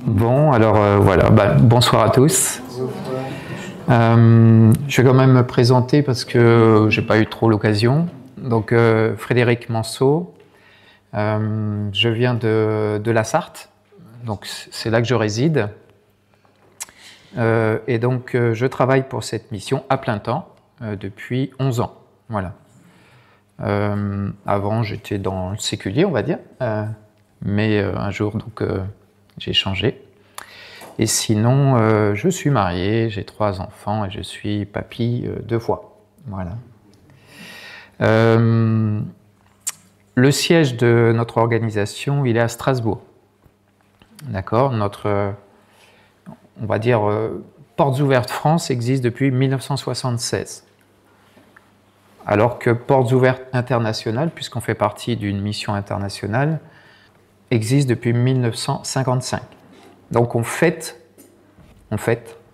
Bon, alors voilà, bonsoir à tous. Je vais quand même me présenter parce que j'ai pas eu trop l'occasion. Donc Frédéric Manceau, je viens de la Sarthe, donc c'est là que je réside. Et donc je travaille pour cette mission à plein temps depuis 11 ans. Voilà. Avant j'étais dans le séculier, on va dire, mais un jour donc j'ai changé. Et sinon, je suis marié, j'ai 3 enfants et je suis papy 2 fois. Voilà. Le siège de notre organisation, il est à Strasbourg. D'accord ? Notre, on va dire, Portes Ouvertes France existe depuis 1976. Alors que Portes Ouvertes International, puisqu'on fait partie d'une mission internationale, existe depuis 1955. Donc on fête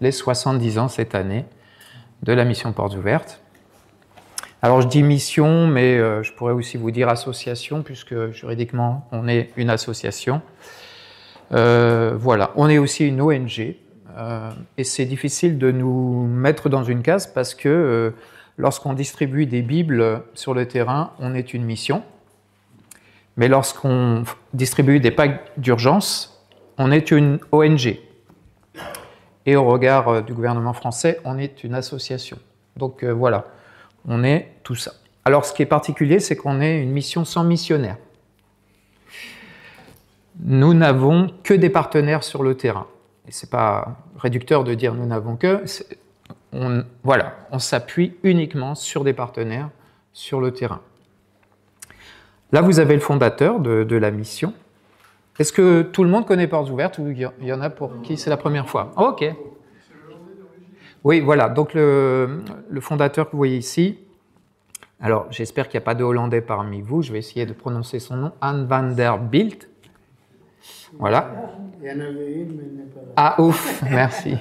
les 70 ans cette année de la mission Portes Ouvertes. Alors je dis mission, mais je pourrais aussi vous dire association, puisque juridiquement on est une association. Voilà, on est aussi une ONG, et c'est difficile de nous mettre dans une case parce que lorsqu'on distribue des Bibles sur le terrain, on est une mission. Mais lorsqu'on distribue des packs d'urgence, on est une ONG. Et au regard du gouvernement français, on est une association. Donc voilà, on est tout ça. Alors ce qui est particulier, c'est qu'on est une mission sans missionnaire. Nous n'avons que des partenaires sur le terrain. Et ce n'est pas réducteur de dire nous n'avons que. Voilà, on s'appuie uniquement sur des partenaires sur le terrain. Là, vous avez le fondateur de la mission. Est-ce que tout le monde connaît Portes Ouvertes ou il y en a pour qui c'est la première fois? Oh, ok. Oui, voilà. Donc le fondateur que vous voyez ici, alors j'espère qu'il n'y a pas de Hollandais parmi vous, je vais essayer de prononcer son nom, Han van der Bilt. Voilà. Il y en avait une, mais elle n'est pas là. Ah, ouf, merci.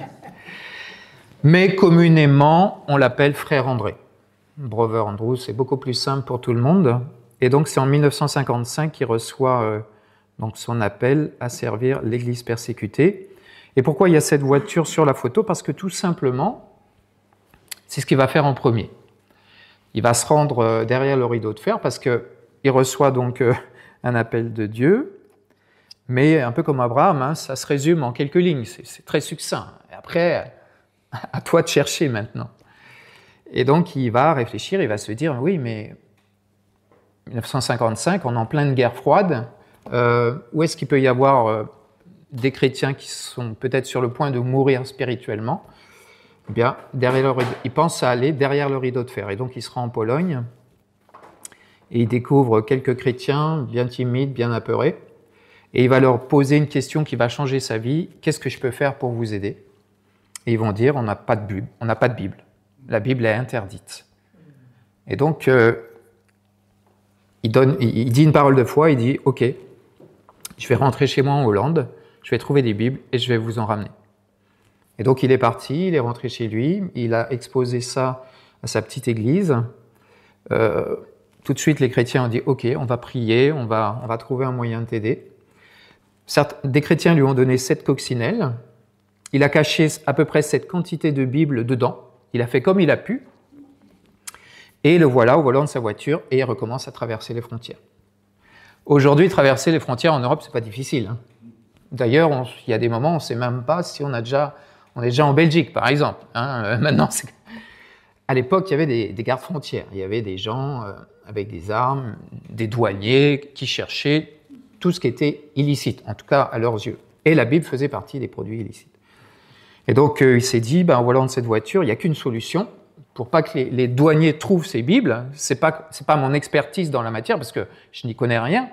Mais communément, on l'appelle Frère André. Brother Andrew, c'est beaucoup plus simple pour tout le monde. Et donc c'est en 1955 qu'il reçoit donc son appel à servir l'Église persécutée. Et pourquoi il y a cette voiture sur la photo? Parce que tout simplement, c'est ce qu'il va faire en premier. Il va se rendre derrière le rideau de fer parce qu'il reçoit donc un appel de Dieu, mais un peu comme Abraham, hein, ça se résume en quelques lignes, c'est très succinct. Et après, à toi de chercher maintenant. Et donc il va réfléchir, il va se dire, oui, mais 1955, on est en pleine guerre froide, où est-ce qu'il peut y avoir des chrétiens qui sont peut-être sur le point de mourir spirituellement? Eh bien, il pense à aller derrière le rideau de fer. Et donc, il sera en Pologne et il découvre quelques chrétiens bien timides, bien apeurés. Et il va leur poser une question qui va changer sa vie. Qu'est-ce que je peux faire pour vous aider? Et ils vont dire, on n'a pas de Bible. On n'a pas de Bible. La Bible est interdite. Et donc, il dit une parole de foi, il dit, ok, je vais rentrer chez moi en Hollande, je vais trouver des Bibles et je vais vous en ramener. Et donc il est parti, il est rentré chez lui, il a exposé ça à sa petite église. Tout de suite, les chrétiens ont dit, ok, on va prier, on va trouver un moyen de t'aider. Des chrétiens lui ont donné 7 coccinelles. Il a caché à peu près cette quantité de Bibles dedans. Il a fait comme il a pu. Et le voilà au volant de sa voiture et il recommence à traverser les frontières. Aujourd'hui, traverser les frontières en Europe, c'est pas difficile. Hein. D'ailleurs, il y a des moments où on ne sait même pas si on est déjà en Belgique, par exemple. Hein. Maintenant, à l'époque, il y avait des gardes frontières. Il y avait des gens avec des armes, des douaniers qui cherchaient tout ce qui était illicite, en tout cas à leurs yeux. Et la Bible faisait partie des produits illicites. Et donc, il s'est dit, au volant de cette voiture, il n'y a qu'une solution. Pour pas que les douaniers trouvent ces Bibles, c'est pas mon expertise dans la matière, parce que je n'y connais rien,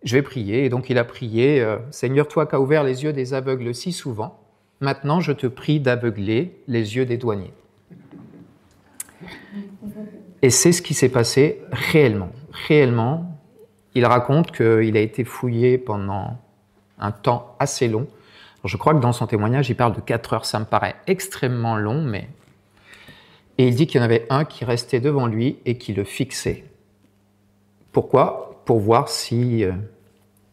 je vais prier. Et donc il a prié, Seigneur, toi qui as ouvert les yeux des aveugles si souvent, maintenant je te prie d'aveugler les yeux des douaniers. Et c'est ce qui s'est passé réellement. Réellement, il raconte qu'il a été fouillé pendant un temps assez long. Alors, je crois que dans son témoignage, il parle de 4 heures, ça me paraît extrêmement long, mais... Et il dit qu'il y en avait un qui restait devant lui et qui le fixait. Pourquoi? Pour voir si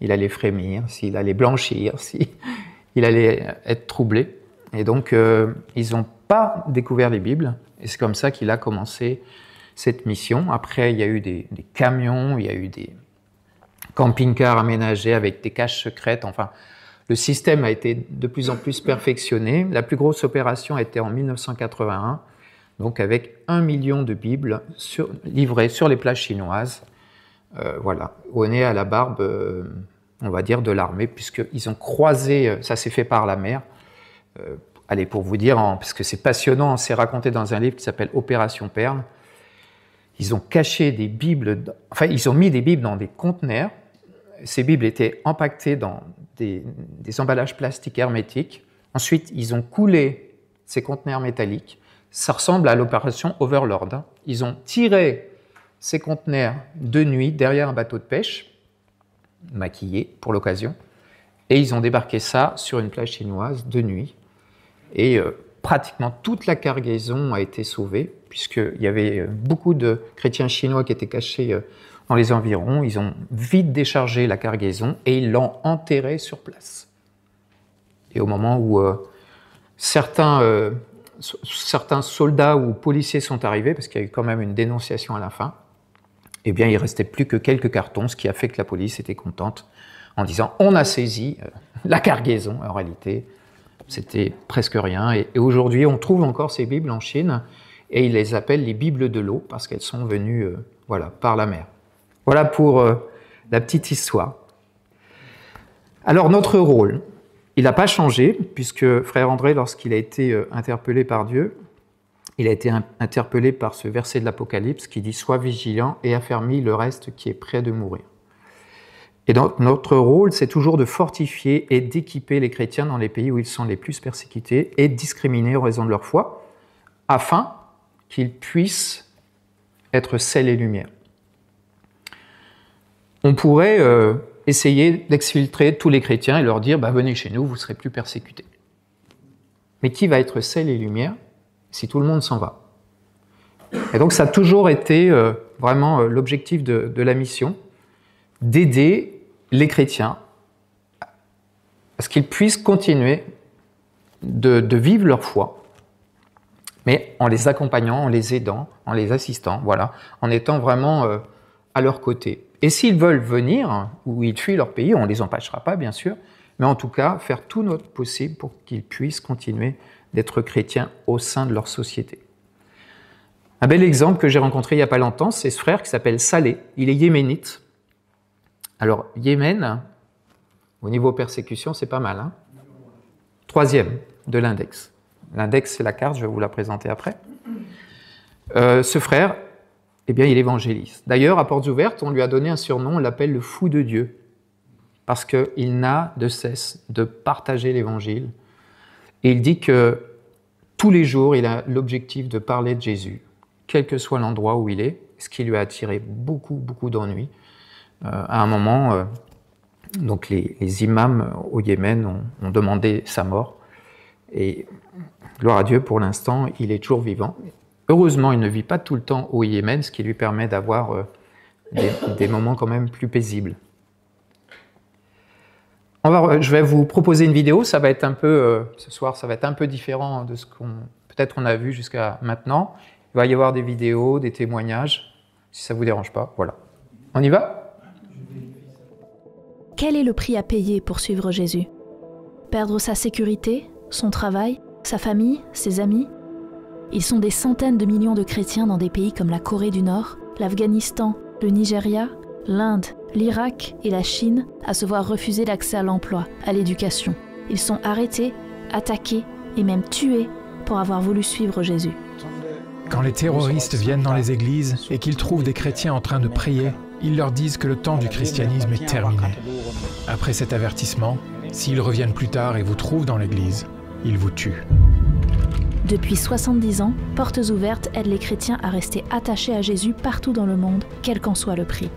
il allait frémir, s'il allait blanchir, si il allait être troublé. Et donc, ils n'ont pas découvert les Bibles. Et c'est comme ça qu'il a commencé cette mission. Après, il y a eu des camions, il y a eu des camping-cars aménagés avec des caches secrètes. Enfin, le système a été de plus en plus perfectionné. La plus grosse opération a été en 1981, donc avec 1 million de Bibles livrées sur les plages chinoises. Voilà, au nez à la barbe, on va dire, de l'armée, puisqu'ils ont croisé, ça s'est fait par la mer. Allez, pour vous dire, parce que c'est passionnant, c'est raconté dans un livre qui s'appelle Opération Perle. Ils ont caché des Bibles, enfin, ils ont mis des Bibles dans des conteneurs. Ces Bibles étaient empaquetées dans des emballages plastiques hermétiques. Ensuite, ils ont coulé ces conteneurs métalliques. Ça ressemble à l'opération Overlord. Ils ont tiré ces conteneurs de nuit derrière un bateau de pêche, maquillé pour l'occasion, et ils ont débarqué ça sur une plage chinoise de nuit. Et pratiquement toute la cargaison a été sauvée, puisqu'il y avait beaucoup de chrétiens chinois qui étaient cachés dans les environs. Ils ont vite déchargé la cargaison et ils l'ont enterrée sur place. Et au moment où certains soldats ou policiers sont arrivés, parce qu'il y a eu quand même une dénonciation à la fin, eh bien, il ne restait plus que quelques cartons, ce qui a fait que la police était contente en disant « on a saisi la cargaison ». En réalité, c'était presque rien. Et aujourd'hui, on trouve encore ces Bibles en Chine et ils les appellent les Bibles de l'eau parce qu'elles sont venues voilà, par la mer. Voilà pour la petite histoire. Alors, notre rôle, il n'a pas changé puisque Frère André, lorsqu'il a été interpellé par Dieu, il a été interpellé par ce verset de l'Apocalypse qui dit « Sois vigilant et affermis le reste qui est près de mourir ». Et donc, notre rôle, c'est toujours de fortifier et d'équiper les chrétiens dans les pays où ils sont les plus persécutés et discriminés en raison de leur foi, afin qu'ils puissent être sel et lumière. On pourrait essayer d'exfiltrer tous les chrétiens et leur dire bah, « Venez chez nous, vous serez plus persécutés ». Mais qui va être sel et lumière si tout le monde s'en va? Et donc, ça a toujours été vraiment l'objectif de la mission, d'aider les chrétiens à ce qu'ils puissent continuer de vivre leur foi, mais en les accompagnant, en les aidant, en les assistant, voilà, en étant vraiment à leur côté. Et s'ils veulent venir, ou ils fuient leur pays, on ne les empêchera pas, bien sûr, mais en tout cas, faire tout notre possible pour qu'ils puissent continuer d'être chrétiens au sein de leur société. Un bel exemple que j'ai rencontré il n'y a pas longtemps, c'est ce frère qui s'appelle Saleh, il est yéménite. Alors, Yémen, au niveau persécution, c'est pas mal. Hein, 3e de l'index. L'index, c'est la carte, je vais vous la présenter après. Ce frère, eh bien, il évangélise. D'ailleurs, à Portes Ouvertes, on lui a donné un surnom, on l'appelle le fou de Dieu, parce qu'il n'a de cesse de partager l'évangile. Et il dit que tous les jours, il a l'objectif de parler de Jésus, quel que soit l'endroit où il est, ce qui lui a attiré beaucoup, beaucoup d'ennuis. À un moment, donc les imams au Yémen ont demandé sa mort. Et gloire à Dieu, pour l'instant, il est toujours vivant. Heureusement, il ne vit pas tout le temps au Yémen, ce qui lui permet d'avoir des moments quand même plus paisibles. Je vais vous proposer une vidéo, ça va être un peu, ce soir, ça va être un peu différent de ce qu'on peut-être on a vu jusqu'à maintenant. Il va y avoir des vidéos, des témoignages, si ça ne vous dérange pas, voilà. On y va ? Quel est le prix à payer pour suivre Jésus? Perdre sa sécurité, son travail, sa famille, ses amis? Ils sont des centaines de millions de chrétiens dans des pays comme la Corée du Nord, l'Afghanistan, le Nigeria, l'Inde, l'Irak et la Chine à se voir refuser l'accès à l'emploi, à l'éducation. Ils sont arrêtés, attaqués et même tués pour avoir voulu suivre Jésus. Quand les terroristes viennent dans les églises et qu'ils trouvent des chrétiens en train de prier, ils leur disent que le temps du christianisme est terminé. Après cet avertissement, s'ils reviennent plus tard et vous trouvent dans l'église, ils vous tuent. Depuis 70 ans, Portes Ouvertes aide les chrétiens à rester attachés à Jésus partout dans le monde, quel qu'en soit le prix.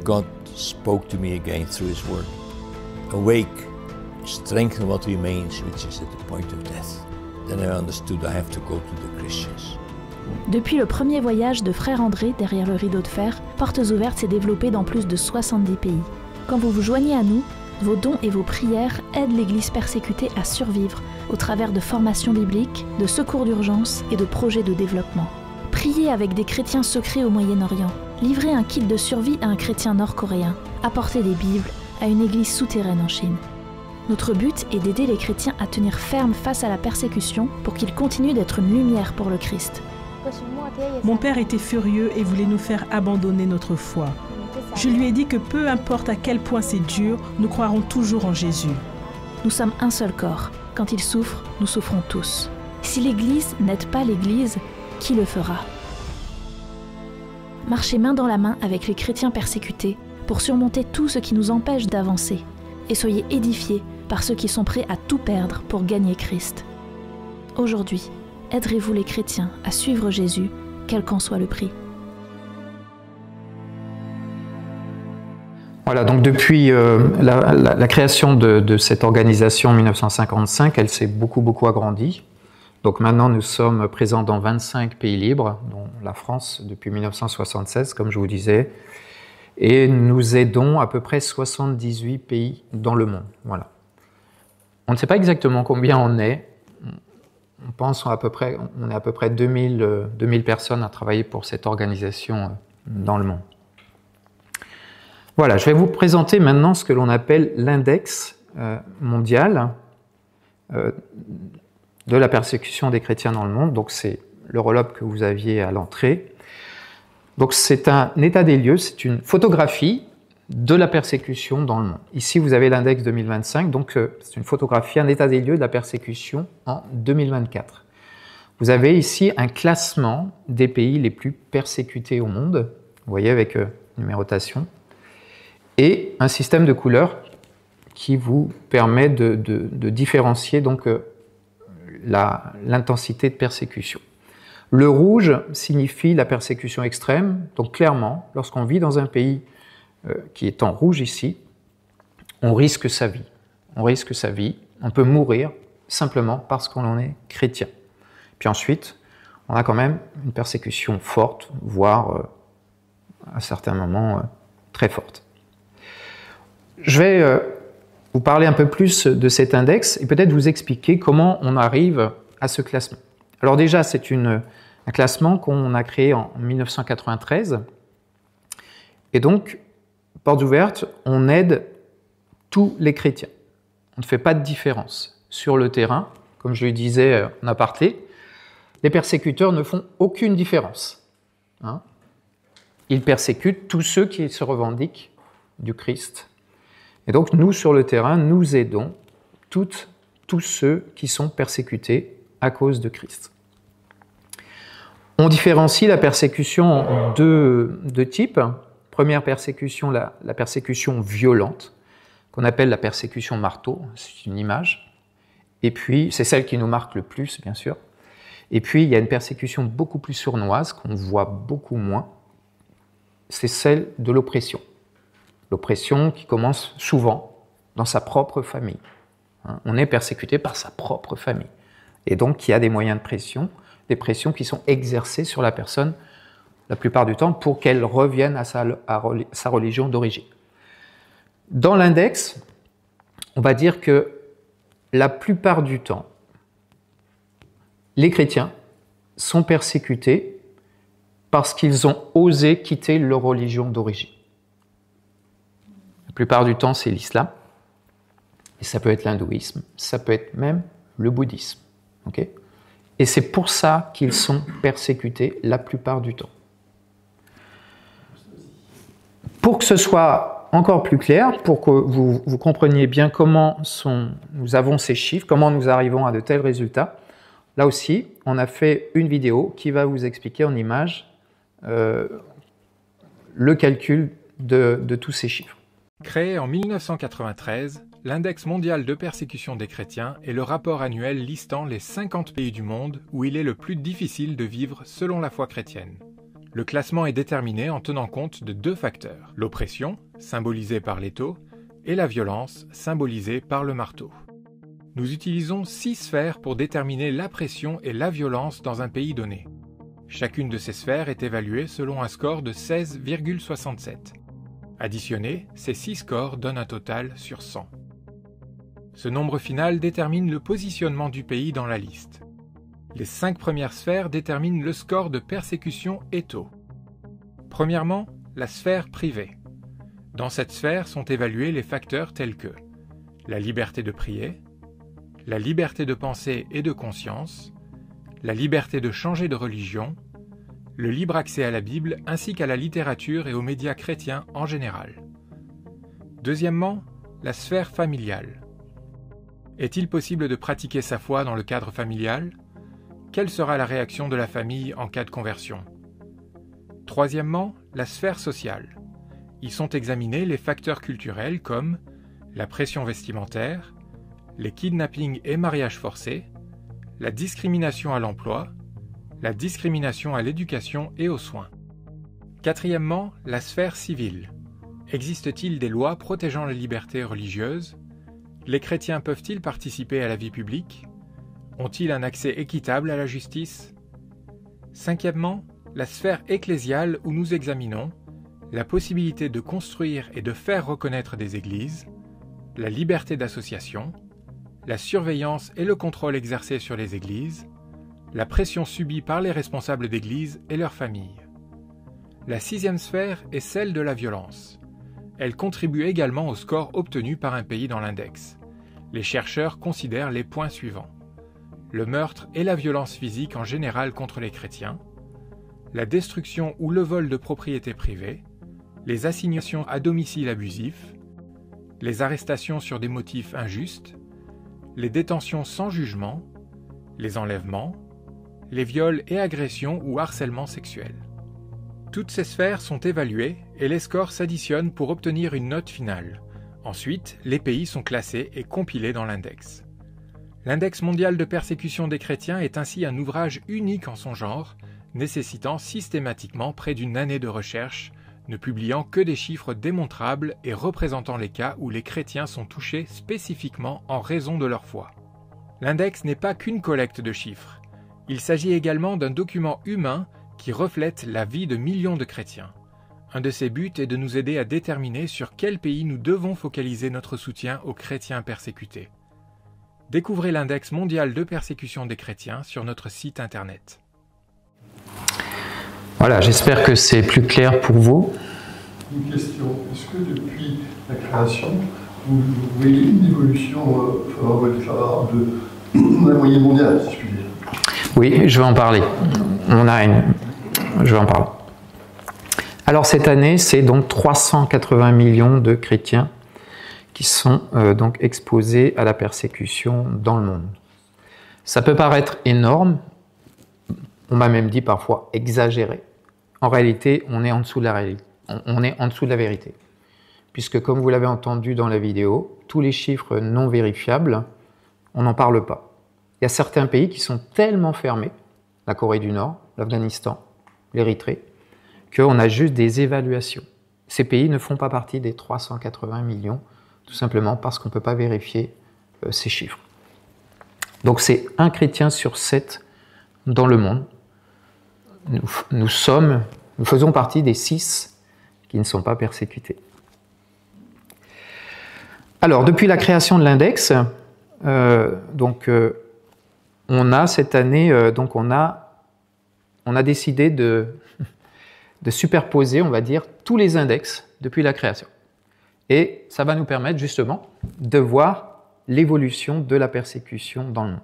God spoke to me again through His word. Awake, strengthen what remains, which is at the point of death. Then I understood I have to go to the Christians. Depuis le premier voyage de Frère André derrière le rideau de fer, Portes Ouvertes s'est développé dans plus de 70 pays. Quand vous vous joignez à nous, Vos dons et vos prières aident l'Église persécutée à survivre au travers de formations bibliques, de secours d'urgence et de projets de développement. Priez avec des chrétiens secrets au Moyen-Orient. Livrez un kit de survie à un chrétien nord-coréen. Apportez des Bibles à une église souterraine en Chine. Notre but est d'aider les chrétiens à tenir ferme face à la persécution pour qu'ils continuent d'être une lumière pour le Christ. Mon père était furieux et voulait nous faire abandonner notre foi. Je lui ai dit que peu importe à quel point c'est dur, nous croirons toujours en Jésus. Nous sommes un seul corps. Quand il souffre, nous souffrons tous. Si l'Église n'aide pas l'Église, qui le fera? Marchez main dans la main avec les chrétiens persécutés pour surmonter tout ce qui nous empêche d'avancer. Et soyez édifiés par ceux qui sont prêts à tout perdre pour gagner Christ. Aujourd'hui, aiderez-vous les chrétiens à suivre Jésus, quel qu'en soit le prix. Voilà, donc depuis la création de cette organisation en 1955, elle s'est beaucoup agrandie. Donc maintenant, nous sommes présents dans 25 pays libres, dont la France depuis 1976, comme je vous disais, et nous aidons à peu près 78 pays dans le monde. Voilà. On ne sait pas exactement combien on est. On pense on est à peu près 2000 personnes à travailler pour cette organisation dans le monde. Voilà, je vais vous présenter maintenant ce que l'on appelle l'index mondial de la persécution des chrétiens dans le monde. Donc c'est l'enveloppe que vous aviez à l'entrée. Donc c'est un état des lieux, c'est une photographie de la persécution dans le monde. Ici vous avez l'index 2025, donc c'est une photographie, un état des lieux de la persécution en 2024. Vous avez ici un classement des pays les plus persécutés au monde, vous voyez avec numérotation, et un système de couleurs qui vous permet de différencier donc l'intensité de persécution. Le rouge signifie la persécution extrême, donc clairement, lorsqu'on vit dans un pays qui est en rouge ici, on risque sa vie. On risque sa vie, on peut mourir simplement parce qu'on est chrétien. Puis ensuite, on a quand même une persécution forte, voire à certains moments très forte. Je vais vous parler un peu plus de cet index et peut-être vous expliquer comment on arrive à ce classement. Alors déjà, c'est un classement qu'on a créé en 1993. Et donc, portes ouvertes, on aide tous les chrétiens. On ne fait pas de différence. Sur le terrain, comme je le disais en aparté, les persécuteurs ne font aucune différence. Hein? Ils persécutent tous ceux qui se revendiquent du Christ. Et donc, nous, sur le terrain, nous aidons tous ceux qui sont persécutés à cause de Christ. On différencie la persécution en deux types. Première persécution, la persécution violente, qu'on appelle la persécution marteau, c'est une image. Et puis, c'est celle qui nous marque le plus, bien sûr. Et puis, il y a une persécution beaucoup plus sournoise, qu'on voit beaucoup moins. C'est celle de l'oppression. L'oppression qui commence souvent dans sa propre famille. On est persécuté par sa propre famille. Et donc, il y a des moyens de pression, des pressions qui sont exercées sur la personne la plupart du temps pour qu'elle revienne à sa religion d'origine. Dans l'index, on va dire que la plupart du temps, les chrétiens sont persécutés parce qu'ils ont osé quitter leur religion d'origine. La plupart du temps, c'est l'islam, et ça peut être l'hindouisme, ça peut être même le bouddhisme. Okay ? Et c'est pour ça qu'ils sont persécutés la plupart du temps. Pour que ce soit encore plus clair, pour que vous compreniez bien comment nous avons ces chiffres, comment nous arrivons à de tels résultats, là aussi, on a fait une vidéo qui va vous expliquer en images le calcul de tous ces chiffres. Créé en 1993, l'Index mondial de persécution des chrétiens est le rapport annuel listant les 50 pays du monde où il est le plus difficile de vivre selon la foi chrétienne. Le classement est déterminé en tenant compte de deux facteurs, l'oppression, symbolisée par l'étau, et la violence, symbolisée par le marteau. Nous utilisons 6 sphères pour déterminer la pression et la violence dans un pays donné. Chacune de ces sphères est évaluée selon un score de 16,67. Additionnés, ces 6 scores donnent un total sur 100. Ce nombre final détermine le positionnement du pays dans la liste. Les 5 premières sphères déterminent le score de persécution Eto. Premièrement, la sphère privée. Dans cette sphère sont évalués les facteurs tels que la liberté de prier, la liberté de penser et de conscience, la liberté de changer de religion, le libre accès à la Bible ainsi qu'à la littérature et aux médias chrétiens en général. Deuxièmement, la sphère familiale. Est-il possible de pratiquer sa foi dans le cadre familial? Quelle sera la réaction de la famille en cas de conversion? Troisièmement, la sphère sociale. Y sont examinés les facteurs culturels comme la pression vestimentaire, les kidnappings et mariages forcés, la discrimination à l'emploi, la discrimination à l'éducation et aux soins. Quatrièmement, la sphère civile. Existe-t-il des lois protégeant les libertés religieuses? Les chrétiens peuvent-ils participer à la vie publique? Ont-ils un accès équitable à la justice? Cinquièmement, la sphère ecclésiale où nous examinons la possibilité de construire et de faire reconnaître des églises, la liberté d'association, la surveillance et le contrôle exercé sur les églises, la pression subie par les responsables d'église et leurs familles. La 6e sphère est celle de la violence. Elle contribue également au score obtenu par un pays dans l'index. Les chercheurs considèrent les points suivants: le meurtre et la violence physique en général contre les chrétiens, la destruction ou le vol de propriétés privées, les assignations à domicile abusifs, les arrestations sur des motifs injustes, les détentions sans jugement, les enlèvements, les viols et agressions ou harcèlements sexuels. Toutes ces sphères sont évaluées et les scores s'additionnent pour obtenir une note finale. Ensuite, les pays sont classés et compilés dans l'index. L'Index mondial de persécution des chrétiens est ainsi un ouvrage unique en son genre, nécessitant systématiquement près d'une année de recherche, ne publiant que des chiffres démontrables et représentant les cas où les chrétiens sont touchés spécifiquement en raison de leur foi. L'index n'est pas qu'une collecte de chiffres. Il s'agit également d'un document humain qui reflète la vie de millions de chrétiens. Un de ses buts est de nous aider à déterminer sur quel pays nous devons focaliser notre soutien aux chrétiens persécutés. Découvrez l'Index mondial de persécution des chrétiens sur notre site internet. Voilà, j'espère que c'est plus clair pour vous. Une question, est-ce que depuis la création, vous voyez une évolution favorable de la moyenne mondiale, si je puis dire? Oui, je vais en parler. Je vais en parler. Alors cette année, c'est donc 380 millions de chrétiens qui sont donc exposés à la persécution dans le monde. Ça peut paraître énorme, on m'a même dit parfois exagéré. En réalité, on est en dessous de la réalité. On est en dessous de la vérité. Puisque comme vous l'avez entendu dans la vidéo, tous les chiffres non vérifiables, on n'en parle pas. Il y a certains pays qui sont tellement fermés, la Corée du Nord, l'Afghanistan, l'Érythrée, qu'on a juste des évaluations. Ces pays ne font pas partie des 380 millions, tout simplement parce qu'on ne peut pas vérifier ces chiffres. Donc c'est un chrétien sur 7 dans le monde. Nous faisons partie des 6 qui ne sont pas persécutés. Alors, depuis la création de l'index, on a cette année, on a décidé de superposer, on va dire, tous les index depuis la création. Et ça va nous permettre justement de voir l'évolution de la persécution dans le monde.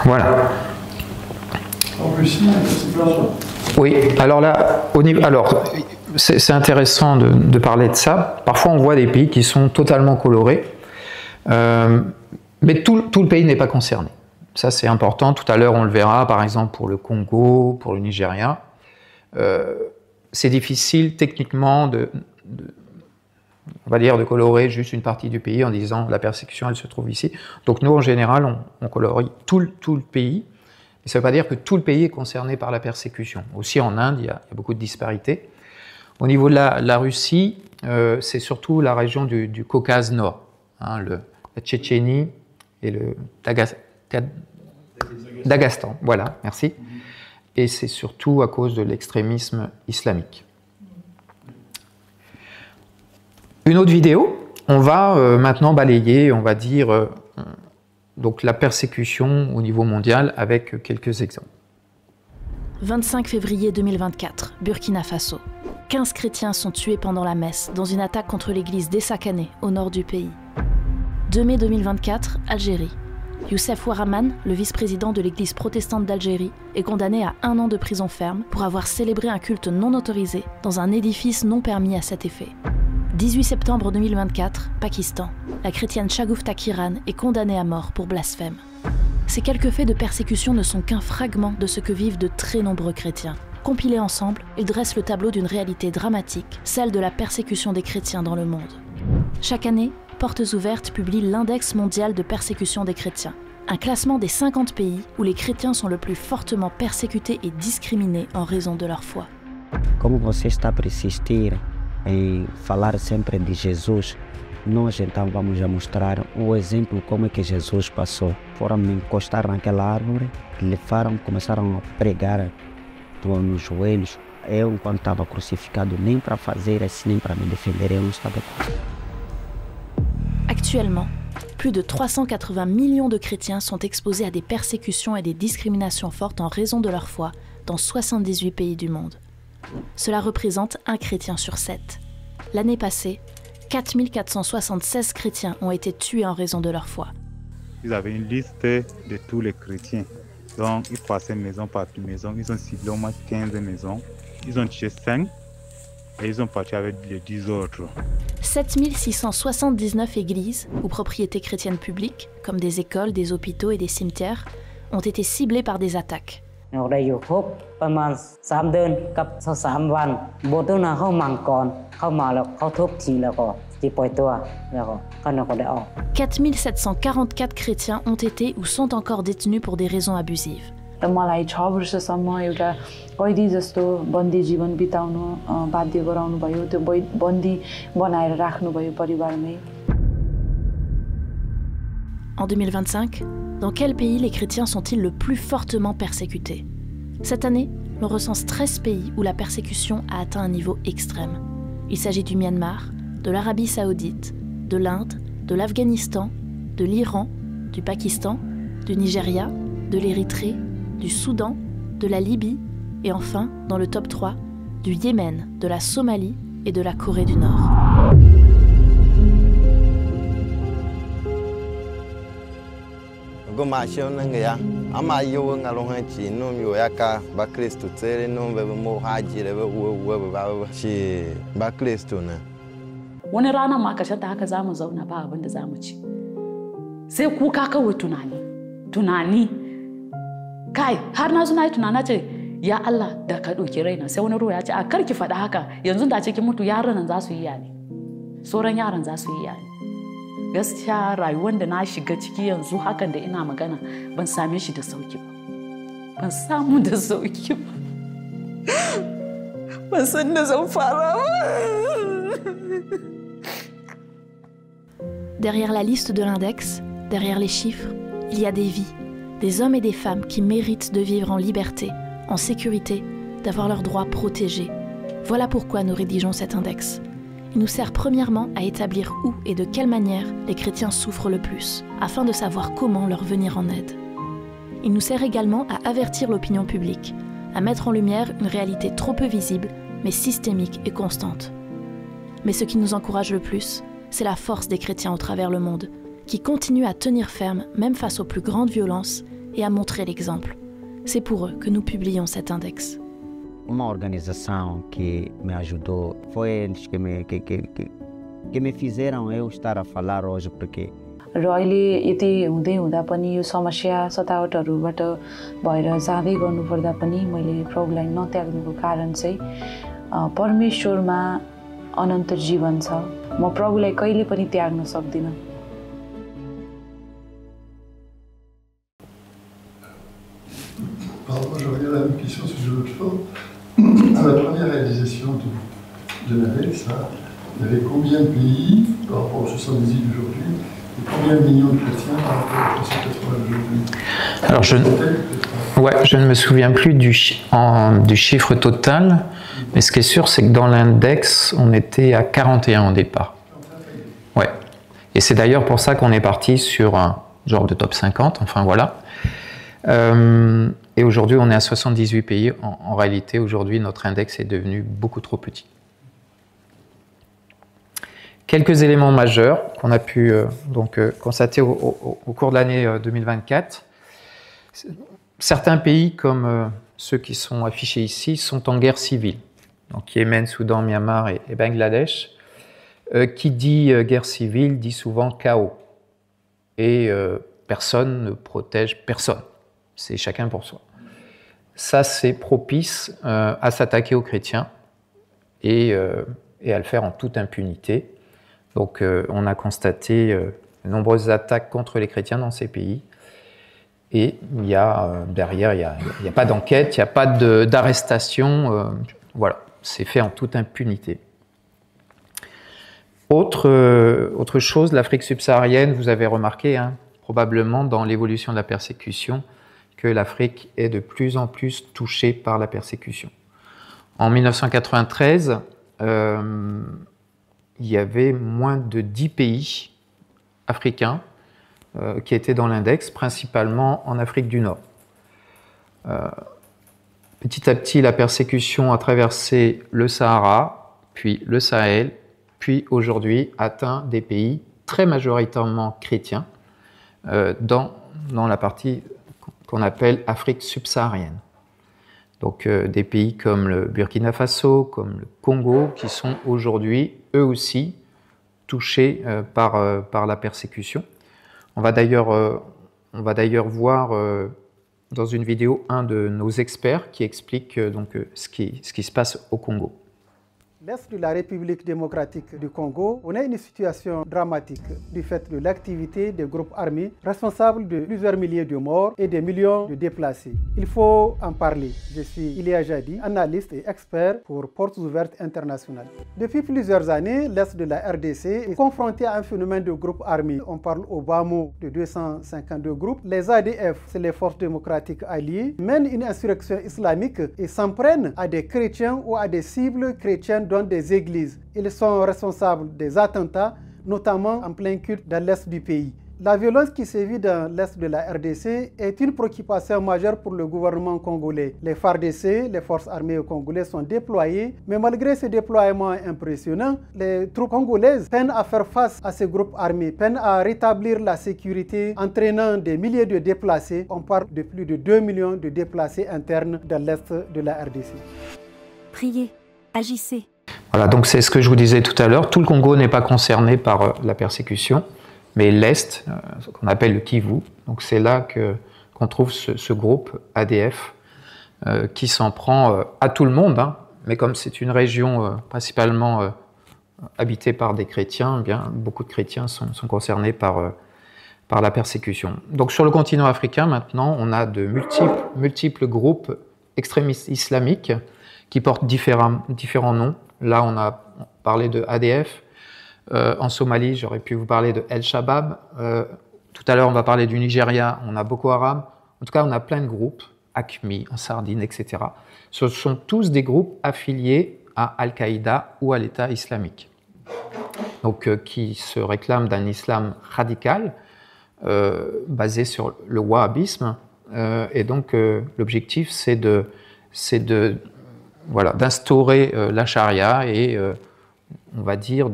Voilà. En plus, oui, alors là, c'est intéressant de parler de ça. Parfois, on voit des pays qui sont totalement colorés, mais tout le pays n'est pas concerné. Ça, c'est important. Tout à l'heure, on le verra, par exemple, pour le Congo, pour le Nigeria. C'est difficile techniquement on va dire, de colorer juste une partie du pays en disant la persécution, elle se trouve ici. Donc nous, en général, on colorie tout le pays. Et ça ne veut pas dire que tout le pays est concerné par la persécution. Aussi en Inde, il y a beaucoup de disparités. Au niveau de la Russie, c'est surtout la région du Caucase Nord, hein, la Tchétchénie et le Daghestan. Voilà, merci. Et c'est surtout à cause de l'extrémisme islamique. Une autre vidéo, on va maintenant balayer, on va dire, donc la persécution au niveau mondial avec quelques exemples. 25 février 2024, Burkina Faso. 15 chrétiens sont tués pendant la messe dans une attaque contre l'église d'Essakane, au nord du pays. 2 mai 2024, Algérie. Youssef Ouaraman, le vice-président de l'église protestante d'Algérie, est condamné à 1 an de prison ferme pour avoir célébré un culte non autorisé dans un édifice non permis à cet effet. 18 septembre 2024, Pakistan. La chrétienne Shagufta Kiran est condamnée à mort pour blasphème. Ces quelques faits de persécution ne sont qu'un fragment de ce que vivent de très nombreux chrétiens. Compilés ensemble, ils dressent le tableau d'une réalité dramatique, celle de la persécution des chrétiens dans le monde. Chaque année, Portes Ouvertes publie l'Index mondial de persécution des chrétiens, un classement des 50 pays où les chrétiens sont le plus fortement persécutés et discriminés en raison de leur foi. Como você está a persistir em falar sempre de Jesus, nós então vamos a mostrar exemplo como é que Jesus passou. Foram me encostar naquela árvore, levaram, começaram a pregar nos joelhos. Eu, enquanto estava crucificado, nem para fazer assim, nem para me defender, eu não estava. Actuellement, plus de 380 millions de chrétiens sont exposés à des persécutions et des discriminations fortes en raison de leur foi dans 78 pays du monde. Cela représente 1 chrétien sur 7. L'année passée, 4476 chrétiens ont été tués en raison de leur foi. Ils avaient une liste de tous les chrétiens. Donc, ils passaient maison par maison. Ils ont ciblé au moins 15 maisons. Ils ont tué 5 et ils ont parti avec les 10 autres. 7679 églises ou propriétés chrétiennes publiques, comme des écoles, des hôpitaux et des cimetières, ont été ciblées par des attaques. « 4744 chrétiens ont été ou sont encore détenus pour des raisons abusives. » मलाई 6 वर्षसम्म एउटा कैदी जस्तो बन्दी जीवन बिताउनु बाध्य गराउनु भयो त्यो बन्दी बनाएर राख्नु भयो परिवारमै. En 2025, dans quel pays les chrétiens sont-ils le plus fortement persécutés? Cette année, l'on recense 13 pays où la persécution a atteint un niveau extrême. Il s'agit du Myanmar, de l'Arabie Saoudite, de l'Inde, de l'Afghanistan, de l'Iran, du Pakistan, du Nigeria, de l'Érythrée, du Soudan, de la Libye et enfin, dans le top 3, du Yémen, de la Somalie et de la Corée du Nord. Wani rana ma kashe ta haka za mu zauna ba abin da za mu ci. Sai kuka kawai tunani. Kai, har na suna yi tunana ce, ya Allah da ka ɗauki raina, sai wani ruwa ya ce, a karki faɗa haka, yanzu da cikin mutu yaran nan za su yi yani. Sauran yaran za su yi yani. Gaskiya rayuwar da na shiga ciki yanzu hakan da ina magana ban same shi da sauki ba. Ban samu da sauki ba. Ban san da zan fara ba. Derrière la liste de l'index, derrière les chiffres, il y a des vies, des hommes et des femmes qui méritent de vivre en liberté, en sécurité, d'avoir leurs droits protégés. Voilà pourquoi nous rédigeons cet index. Il nous sert premièrement à établir où et de quelle manière les chrétiens souffrent le plus, afin de savoir comment leur venir en aide. Il nous sert également à avertir l'opinion publique, à mettre en lumière une réalité trop peu visible, mais systémique et constante. Mais ce qui nous encourage le plus, c'est la force des chrétiens au travers le monde, qui continuent à tenir ferme même face aux plus grandes violences et à montrer l'exemple. C'est pour eux que nous publions cet index. Uma organização que me ajudou foi eles que me fizeram eu estar a falar hoje porque र अहिले यति हुँदै हुँदा पनि यो समस्या सतावटहरुबाट भएर जाँदै गर्नुपर्दा पनि मैले प्रभुलाई नत्याग्नुको कारण चाहिँ परमेश्वरमा अनन्त जीवन छ म प्रभुलाई कहिले पनि त्याग्न सक्दिनँ Pardon, je reviens à la même question sur l'autre fois. À la première réalisation de l'ADEX, il y avait combien de pays par rapport aux 78 d'aujourd'hui et combien de millions de chrétiens par rapport aux 380 d'aujourd'hui? Alors je ne me souviens plus du chiffre total, mais ce qui est sûr, c'est que dans l'index, on était à 41 au départ. Ouais. Et c'est d'ailleurs pour ça qu'on est parti sur un genre de top 50, enfin voilà. Et aujourd'hui, on est à 78 pays. En réalité, aujourd'hui, notre index est devenu beaucoup trop petit. Quelques éléments majeurs qu'on a pu constater au cours de l'année 2024. Certains pays, comme ceux qui sont affichés ici, sont en guerre civile. Donc Yémen, Soudan, Myanmar et Bangladesh. Qui dit guerre civile dit souvent chaos. Et personne ne protège personne. C'est chacun pour soi. Ça, c'est propice à s'attaquer aux chrétiens et à le faire en toute impunité. Donc, on a constaté de nombreuses attaques contre les chrétiens dans ces pays. Et il y a, derrière, il n'y a pas d'enquête, il n'y a pas d'arrestation. Voilà, c'est fait en toute impunité. Autre chose, l'Afrique subsaharienne, vous avez remarqué, probablement dans l'évolution de la persécution, que l'Afrique est de plus en plus touchée par la persécution. En 1993, il y avait moins de 10 pays africains qui étaient dans l'index, principalement en Afrique du Nord. Petit à petit, la persécution a traversé le Sahara, puis le Sahel, puis aujourd'hui atteint des pays très majoritairement chrétiens dans la partie qu'on appelle Afrique subsaharienne. Donc des pays comme le Burkina Faso, comme le Congo, qui sont aujourd'hui, eux aussi, touchés par la persécution. On va d'ailleurs voir dans une vidéo un de nos experts qui explique ce qui se passe au Congo. L'Est de la République démocratique du Congo, on a une situation dramatique du fait de l'activité des groupes armés responsables de plusieurs milliers de morts et des millions de déplacés. Il faut en parler. Je suis Ilia Jadi, analyste et expert pour Portes Ouvertes International. Depuis plusieurs années, l'Est de la RDC est confronté à un phénomène de groupes armés. On parle au bas mot de 252 groupes. Les ADF, c'est les forces démocratiques alliées, mènent une insurrection islamique et s'en prennent à des chrétiens ou à des cibles chrétiennes dans des églises. Ils sont responsables des attentats, notamment en plein culte dans l'est du pays. La violence qui sévit dans l'est de la RDC est une préoccupation majeure pour le gouvernement congolais. Les FARDC, les forces armées congolaises, sont déployées, mais malgré ce déploiement impressionnant, les troupes congolaises peinent à faire face à ces groupes armés, peinent à rétablir la sécurité, entraînant des milliers de déplacés. On parle de plus de 2 millions de déplacés internes dans l'est de la RDC. Priez, agissez. Voilà, donc c'est ce que je vous disais tout à l'heure. Tout le Congo n'est pas concerné par la persécution, mais l'Est, ce qu'on appelle le Kivu, donc c'est là qu'on trouve ce groupe ADF qui s'en prend à tout le monde, mais comme c'est une région principalement habitée par des chrétiens, eh bien, beaucoup de chrétiens sont concernés par la persécution. Donc sur le continent africain, maintenant, on a de multiples groupes extrémistes islamiques qui portent différents noms. Là, on a parlé de ADF. En Somalie, j'aurais pu vous parler de El Shabab. Tout à l'heure, on va parler du Nigeria. On a Boko Haram. En tout cas, on a plein de groupes, AQMI, en Sardine, etc. Ce sont tous des groupes affiliés à Al-Qaïda ou à l'État islamique. Donc, qui se réclament d'un islam radical, basé sur le wahhabisme. Et donc, l'objectif, c'est d'instaurer la charia et, on va dire,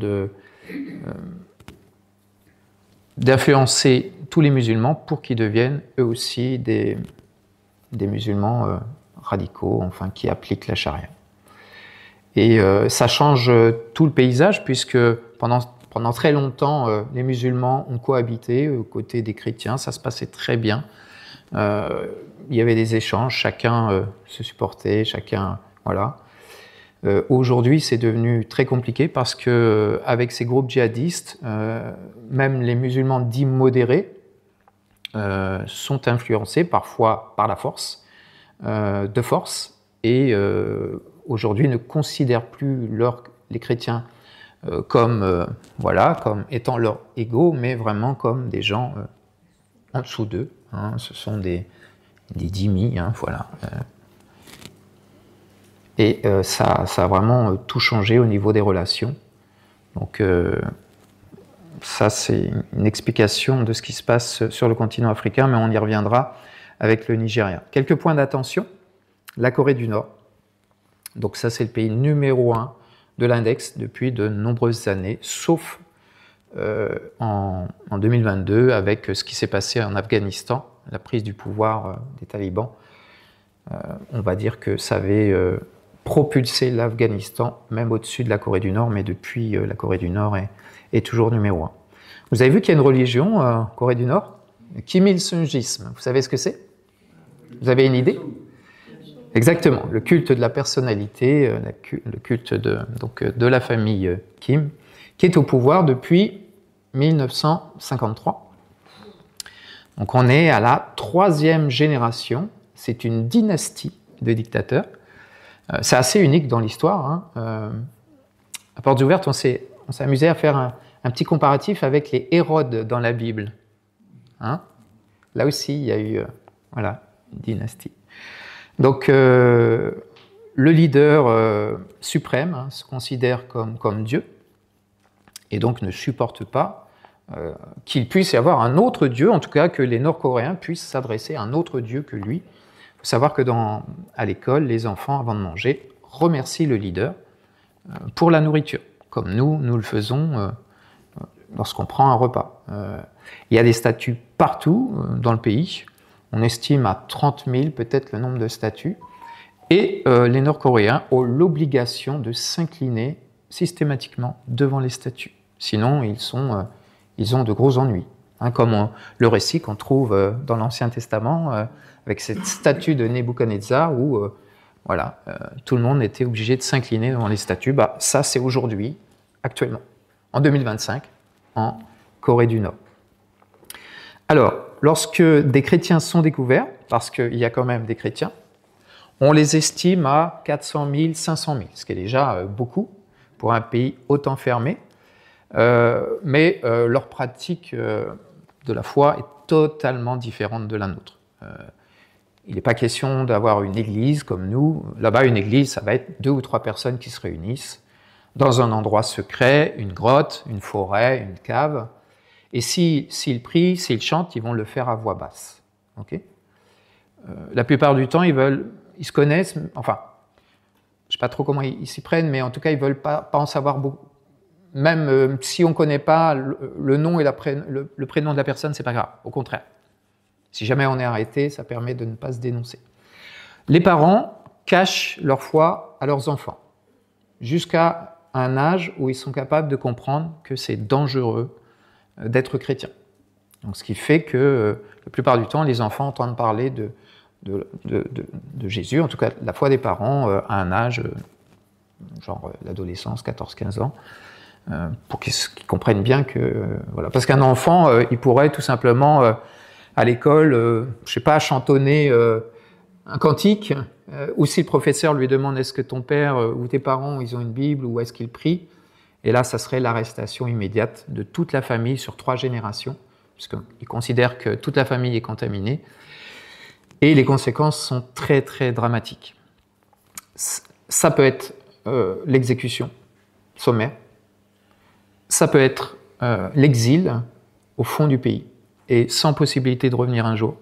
d'influencer tous les musulmans pour qu'ils deviennent eux aussi des musulmans radicaux, enfin, qui appliquent la charia. Et ça change tout le paysage puisque pendant très longtemps, les musulmans ont cohabité aux côtés des chrétiens, ça se passait très bien. Il y avait des échanges, chacun se supportait, chacun... Voilà. Aujourd'hui, c'est devenu très compliqué parce que avec ces groupes djihadistes, même les musulmans dits modérés sont influencés parfois par la force, de force, et aujourd'hui ne considèrent plus les chrétiens comme étant leurs égaux, mais vraiment comme des gens en dessous d'eux. Hein, ce sont des dhimmis, hein, voilà. Et ça a vraiment tout changé au niveau des relations. Donc ça, c'est une explication de ce qui se passe sur le continent africain, mais on y reviendra avec le Nigeria. Quelques points d'attention. La Corée du Nord. Donc ça, c'est le pays numéro 1 de l'index depuis de nombreuses années, sauf en 2022 avec ce qui s'est passé en Afghanistan, la prise du pouvoir des talibans. On va dire que ça avait propulsé l'Afghanistan même au-dessus de la Corée du Nord, mais depuis la Corée du Nord est toujours numéro 1. Vous avez vu qu'il y a une religion en Corée du Nord, le Kim Il-sungisme. Vous savez ce que c'est? Vous avez une idée? Exactement, le culte de la personnalité, le culte de la famille Kim, qui est au pouvoir depuis 1953. Donc on est à la 3e génération, c'est une dynastie de dictateurs. C'est assez unique dans l'histoire. Hein. À Portes Ouvertes, on s'est amusé à faire un petit comparatif avec les Hérodes dans la Bible. Hein. Là aussi, il y a eu une dynastie. Donc, le leader suprême se considère comme Dieu, et donc ne supporte pas qu'il puisse y avoir un autre Dieu, en tout cas que les Nord-Coréens puissent s'adresser à un autre Dieu que lui. Il faut savoir que à l'école, les enfants, avant de manger, remercient le leader pour la nourriture, comme nous le faisons lorsqu'on prend un repas. Il y a des statues partout dans le pays. On estime à 30 000 peut-être le nombre de statues. Et les Nord-Coréens ont l'obligation de s'incliner systématiquement devant les statues. Sinon, ils ont de gros ennuis. Hein, comme le récit qu'on trouve dans l'Ancien Testament, avec cette statue de Nebuchadnezzar, où tout le monde était obligé de s'incliner devant les statues. Ça, c'est aujourd'hui, actuellement, en 2025, en Corée du Nord. Alors, lorsque des chrétiens sont découverts, parce qu'il y a quand même des chrétiens, on les estime à 400 000, 500 000, ce qui est déjà beaucoup pour un pays autant fermé, mais leur pratique de la foi est totalement différente de la nôtre. Il n'est pas question d'avoir une église comme nous. Là-bas, une église, ça va être 2 ou 3 personnes qui se réunissent dans un endroit secret, une grotte, une forêt, une cave. Et s'ils prient, s'ils chantent, ils vont le faire à voix basse. Okay, la plupart du temps, ils se connaissent, enfin, je ne sais pas trop comment ils s'y prennent, mais en tout cas, ils ne veulent pas en savoir beaucoup. Même si on ne connaît pas le nom et le prénom de la personne, ce n'est pas grave, au contraire. Si jamais on est arrêté, ça permet de ne pas se dénoncer. Les parents cachent leur foi à leurs enfants, jusqu'à un âge où ils sont capables de comprendre que c'est dangereux d'être chrétien. Donc, ce qui fait que la plupart du temps, les enfants entendent parler de Jésus, en tout cas la foi des parents, à un âge, genre l'adolescence, 14-15 ans, pour qu'ils comprennent bien que... voilà. Parce qu'un enfant, il pourrait tout simplement, à l'école, je ne sais pas, chantonner un cantique, ou si le professeur lui demande est-ce que ton père ou tes parents, ils ont une Bible, ou est-ce qu'ils prient, et là, ça serait l'arrestation immédiate de toute la famille sur 3 générations, puisqu'ils considèrent que toute la famille est contaminée, et les conséquences sont très, très dramatiques. Ça peut être l'exécution sommaire, ça peut être l'exil au fond du pays, et sans possibilité de revenir un jour.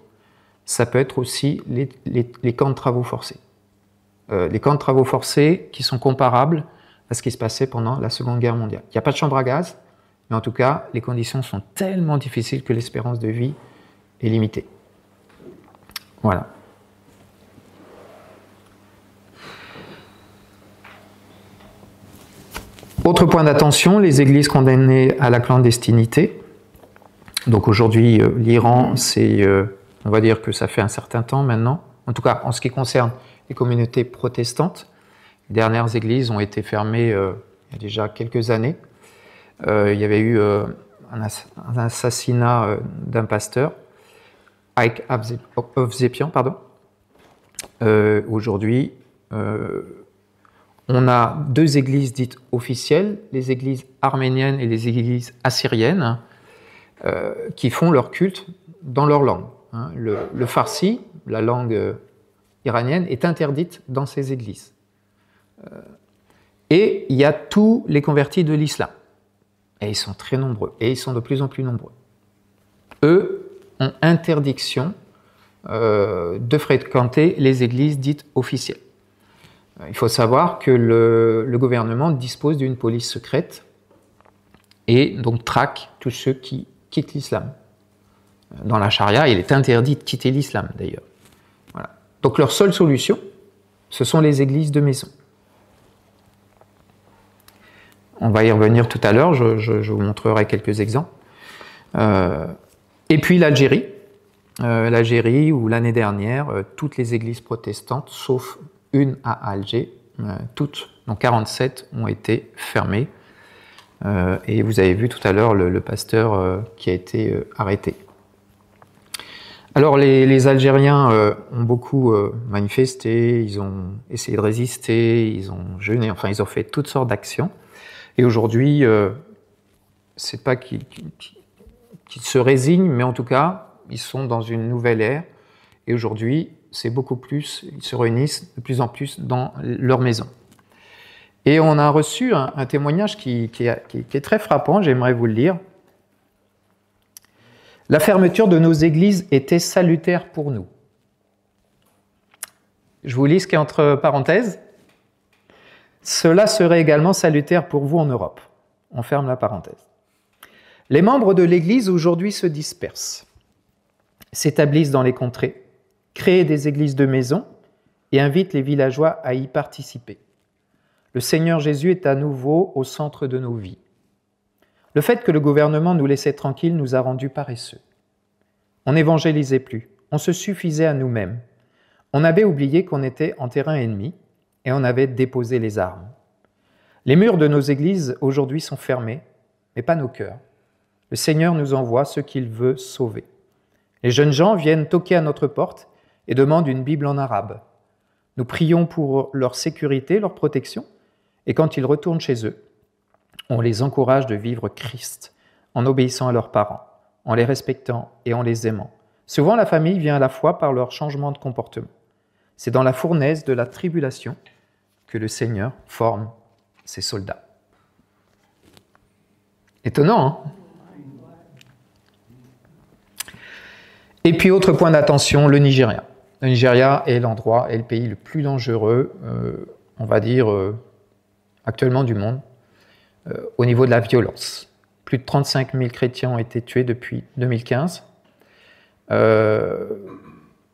Ça peut être aussi les camps de travaux forcés. Les camps de travaux forcés qui sont comparables à ce qui se passait pendant la Seconde Guerre mondiale. Il n'y a pas de chambre à gaz, mais en tout cas, les conditions sont tellement difficiles que l'espérance de vie est limitée. Voilà. Autre point d'attention, les églises condamnées à la clandestinité. Donc aujourd'hui, l'Iran, on va dire que ça fait un certain temps maintenant, en tout cas en ce qui concerne les communautés protestantes. Les dernières églises ont été fermées il y a déjà quelques années. Il y avait eu un assassinat d'un pasteur, Ike Ovsepian, pardon. Aujourd'hui, on a deux églises dites officielles, les églises arméniennes et les églises assyriennes, qui font leur culte dans leur langue. Le farsi, la langue iranienne, est interdite dans ces églises. Et il y a tous les convertis de l'islam. Et ils sont très nombreux, et ils sont de plus en plus nombreux. Eux ont interdiction de fréquenter les églises dites officielles. Il faut savoir que le gouvernement dispose d'une police secrète et donc traque tous ceux qui quittent l'islam. Dans la charia, il est interdit de quitter l'islam d'ailleurs. Voilà. Donc leur seule solution, ce sont les églises de maison. On va y revenir tout à l'heure, je vous montrerai quelques exemples. Et puis l'Algérie. L'Algérie, où l'année dernière, toutes les églises protestantes, sauf une à Alger, toutes, donc 47, ont été fermées. Et vous avez vu tout à l'heure le pasteur qui a été arrêté. Alors les Algériens ont beaucoup manifesté, ils ont essayé de résister, ils ont jeûné, enfin ils ont fait toutes sortes d'actions. Et aujourd'hui, c'est pas qu'ils se résignent, mais en tout cas, ils sont dans une nouvelle ère. Et aujourd'hui, c'est beaucoup plus, ils se réunissent de plus en plus dans leur maison. Et on a reçu un témoignage qui est très frappant, j'aimerais vous le lire. La fermeture de nos églises était salutaire pour nous. Je vous lis ce qui est entre parenthèses. Cela serait également salutaire pour vous en Europe. On ferme la parenthèse. Les membres de l'Église aujourd'hui se dispersent, s'établissent dans les contrées, créent des églises de maison et invitent les villageois à y participer. Le Seigneur Jésus est à nouveau au centre de nos vies. Le fait que le gouvernement nous laissait tranquilles nous a rendus paresseux. On n'évangélisait plus, on se suffisait à nous-mêmes. On avait oublié qu'on était en terrain ennemi et on avait déposé les armes. Les murs de nos églises aujourd'hui sont fermés, mais pas nos cœurs. Le Seigneur nous envoie ce qu'il veut sauver. Les jeunes gens viennent toquer à notre porte et demandent une Bible en arabe. Nous prions pour leur sécurité, leur protection, et quand ils retournent chez eux, on les encourage de vivre Christ en obéissant à leurs parents, en les respectant et en les aimant. Souvent, la famille vient à la foi par leur changement de comportement. C'est dans la fournaise de la tribulation que le Seigneur forme ses soldats. Étonnant, hein? Et puis, autre point d'attention, le Nigeria. Le Nigeria est l'endroit et le pays le plus dangereux, on va dire, actuellement du monde, au niveau de la violence. Plus de 35 000 chrétiens ont été tués depuis 2015.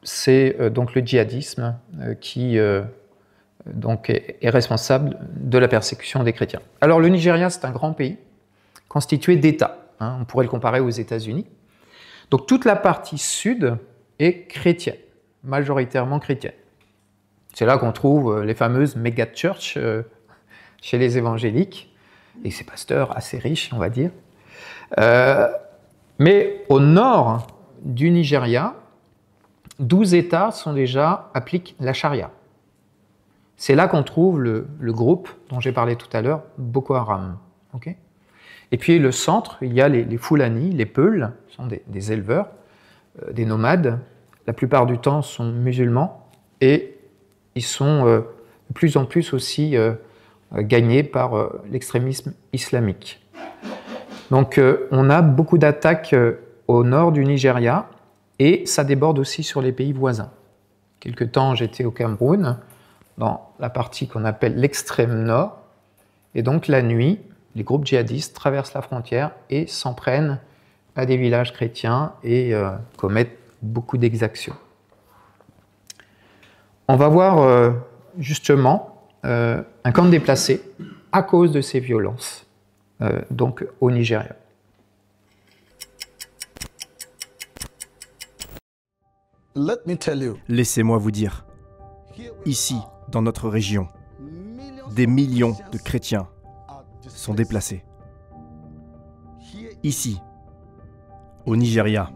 C'est donc le djihadisme qui donc est responsable de la persécution des chrétiens. Alors le Nigeria, c'est un grand pays constitué d'États. On pourrait le comparer aux États-Unis. Donc toute la partie sud est chrétienne, majoritairement chrétienne. C'est là qu'on trouve les fameuses méga church chez les évangéliques, et ces pasteurs assez riches, on va dire. Mais au nord du Nigeria, 12 États appliquent la charia. C'est là qu'on trouve le groupe dont j'ai parlé tout à l'heure, Boko Haram. Okay. Et puis le centre, il y a les Fulani, les Peuls, qui sont des éleveurs, des nomades. La plupart du temps sont musulmans et ils sont de plus en plus aussi gagnés par l'extrémisme islamique. Donc on a beaucoup d'attaques au nord du Nigeria et ça déborde aussi sur les pays voisins. Quelque temps, j'étais au Cameroun, dans la partie qu'on appelle l'extrême nord, et donc la nuit, les groupes djihadistes traversent la frontière et s'en prennent à des villages chrétiens et commettent beaucoup d'exactions. On va voir justement un camp de déplacés à cause de ces violences, donc au Nigeria. Laissez-moi vous dire, ici, dans notre région, Des millions de chrétiens sont déplacés. Ici, au Nigeria,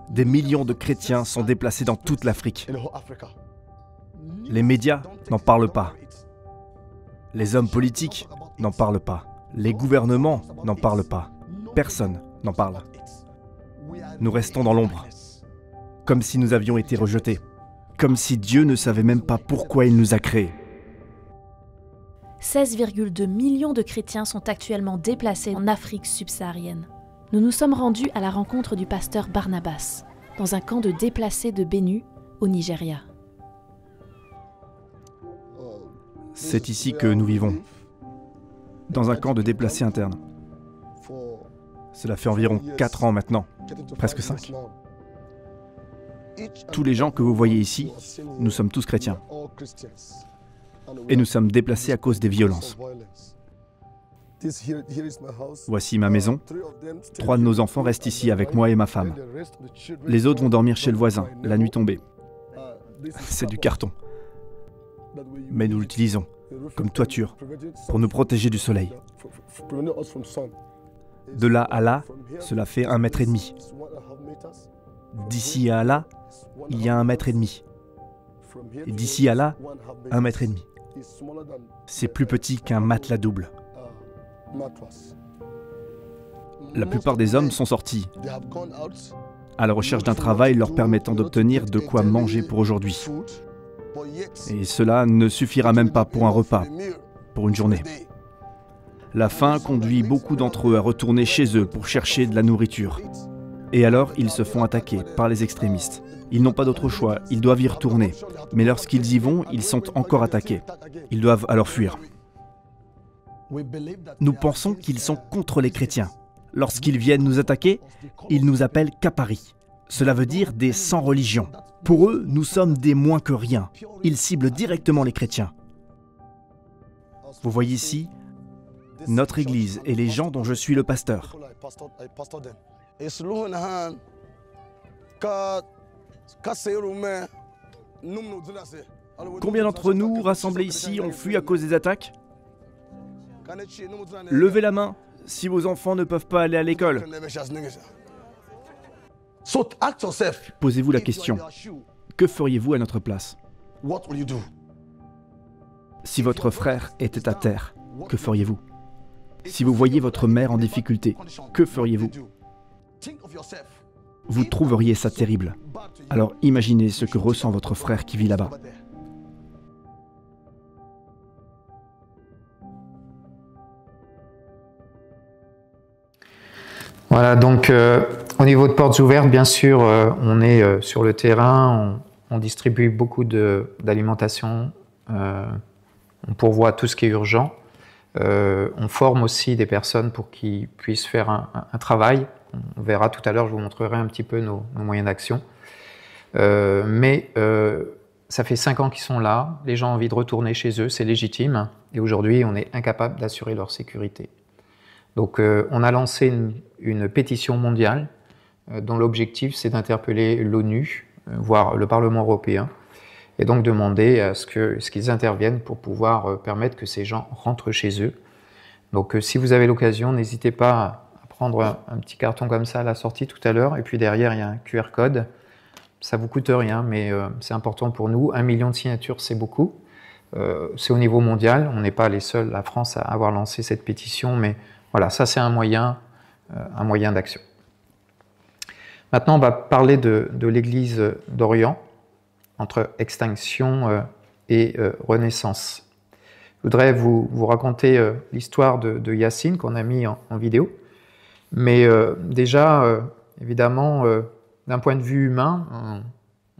des millions de chrétiens sont déplacés dans toute l'Afrique. Les médias n'en parlent pas. Les hommes politiques n'en parlent pas. Les gouvernements n'en parlent pas. Personne n'en parle. Nous restons dans l'ombre, comme si nous avions été rejetés, comme si Dieu ne savait même pas pourquoi il nous a créés. 16,2 millions de chrétiens sont actuellement déplacés en Afrique subsaharienne. Nous nous sommes rendus à la rencontre du pasteur Barnabas, dans un camp de déplacés de Benue, au Nigeria. C'est ici que nous vivons, dans un camp de déplacés internes. Cela fait environ 4 ans maintenant, presque 5. Tous les gens que vous voyez ici, nous sommes tous chrétiens. Et nous sommes déplacés à cause des violences. Voici ma maison. 3 de nos enfants restent ici avec moi et ma femme. Les autres vont dormir chez le voisin, la nuit tombée. C'est du carton. Mais nous l'utilisons comme toiture pour nous protéger du soleil. De là à là, cela fait 1,5 mètre. D'ici à là, il y a 1,5 mètre. Et d'ici à là, 1,5 mètre. C'est plus petit qu'un matelas double. La plupart des hommes sont sortis à la recherche d'un travail leur permettant d'obtenir de quoi manger pour aujourd'hui. Et cela ne suffira même pas pour un repas, pour une journée. La faim conduit beaucoup d'entre eux à retourner chez eux pour chercher de la nourriture. Et alors, ils se font attaquer par les extrémistes. Ils n'ont pas d'autre choix, ils doivent y retourner. Mais lorsqu'ils y vont, ils sont encore attaqués. Ils doivent alors fuir. Nous pensons qu'ils sont contre les chrétiens. Lorsqu'ils viennent nous attaquer, ils nous appellent Kapari. Cela veut dire des sans religion. Pour eux, nous sommes des moins que rien. Ils ciblent directement les chrétiens. Vous voyez ici, notre église et les gens dont je suis le pasteur. Combien d'entre nous, rassemblés ici, ont fui à cause des attaques? Levez la main si vos enfants ne peuvent pas aller à l'école. Posez-vous la question, que feriez-vous à notre place? Si votre frère était à terre, que feriez-vous? Si vous voyez votre mère en difficulté, que feriez-vous? Vous trouveriez ça terrible. Alors imaginez ce que ressent votre frère qui vit là-bas. Voilà, donc au niveau de Portes Ouvertes, bien sûr, on est sur le terrain, on distribue beaucoup d'alimentation, on pourvoit tout ce qui est urgent. On forme aussi des personnes pour qu'ils puissent faire un travail. On verra tout à l'heure, je vous montrerai un petit peu nos moyens d'action. Mais ça fait 5 ans qu'ils sont là, les gens ont envie de retourner chez eux, c'est légitime. Et aujourd'hui, on est incapable d'assurer leur sécurité. Donc on a lancé une pétition mondiale dont l'objectif c'est d'interpeller l'ONU, voire le Parlement européen, et donc demander à ce qu'ils interviennent pour pouvoir permettre que ces gens rentrent chez eux. Donc si vous avez l'occasion, n'hésitez pas à prendre un petit carton comme ça à la sortie tout à l'heure, et puis derrière il y a un QR code. Ça ne vous coûte rien, mais c'est important pour nous. 1 million de signatures, c'est beaucoup. C'est au niveau mondial, on n'est pas les seuls, la France, à avoir lancé cette pétition, mais voilà, ça c'est un moyen d'action. Maintenant, on va parler de l'Église d'Orient, entre extinction et renaissance. Je voudrais vous raconter l'histoire de Yacine qu'on a mis en vidéo. Mais déjà, évidemment, d'un point de vue humain,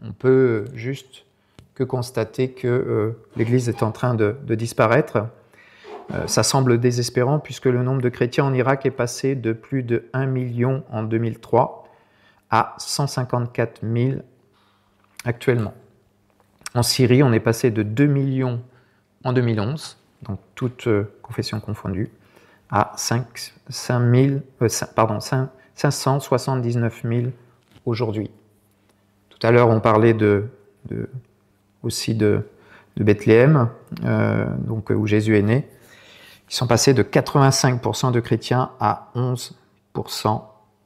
on peut juste que constater que l'Église est en train de disparaître. Ça semble désespérant puisque le nombre de chrétiens en Irak est passé de plus de 1 million en 2003 à 154 000 actuellement. En Syrie, on est passé de 2 millions en 2011, donc toutes confessions confondues, à 579 000 aujourd'hui. Tout à l'heure, on parlait aussi de Bethléem, donc, où Jésus est né, ils sont passés de 85% de chrétiens à 11%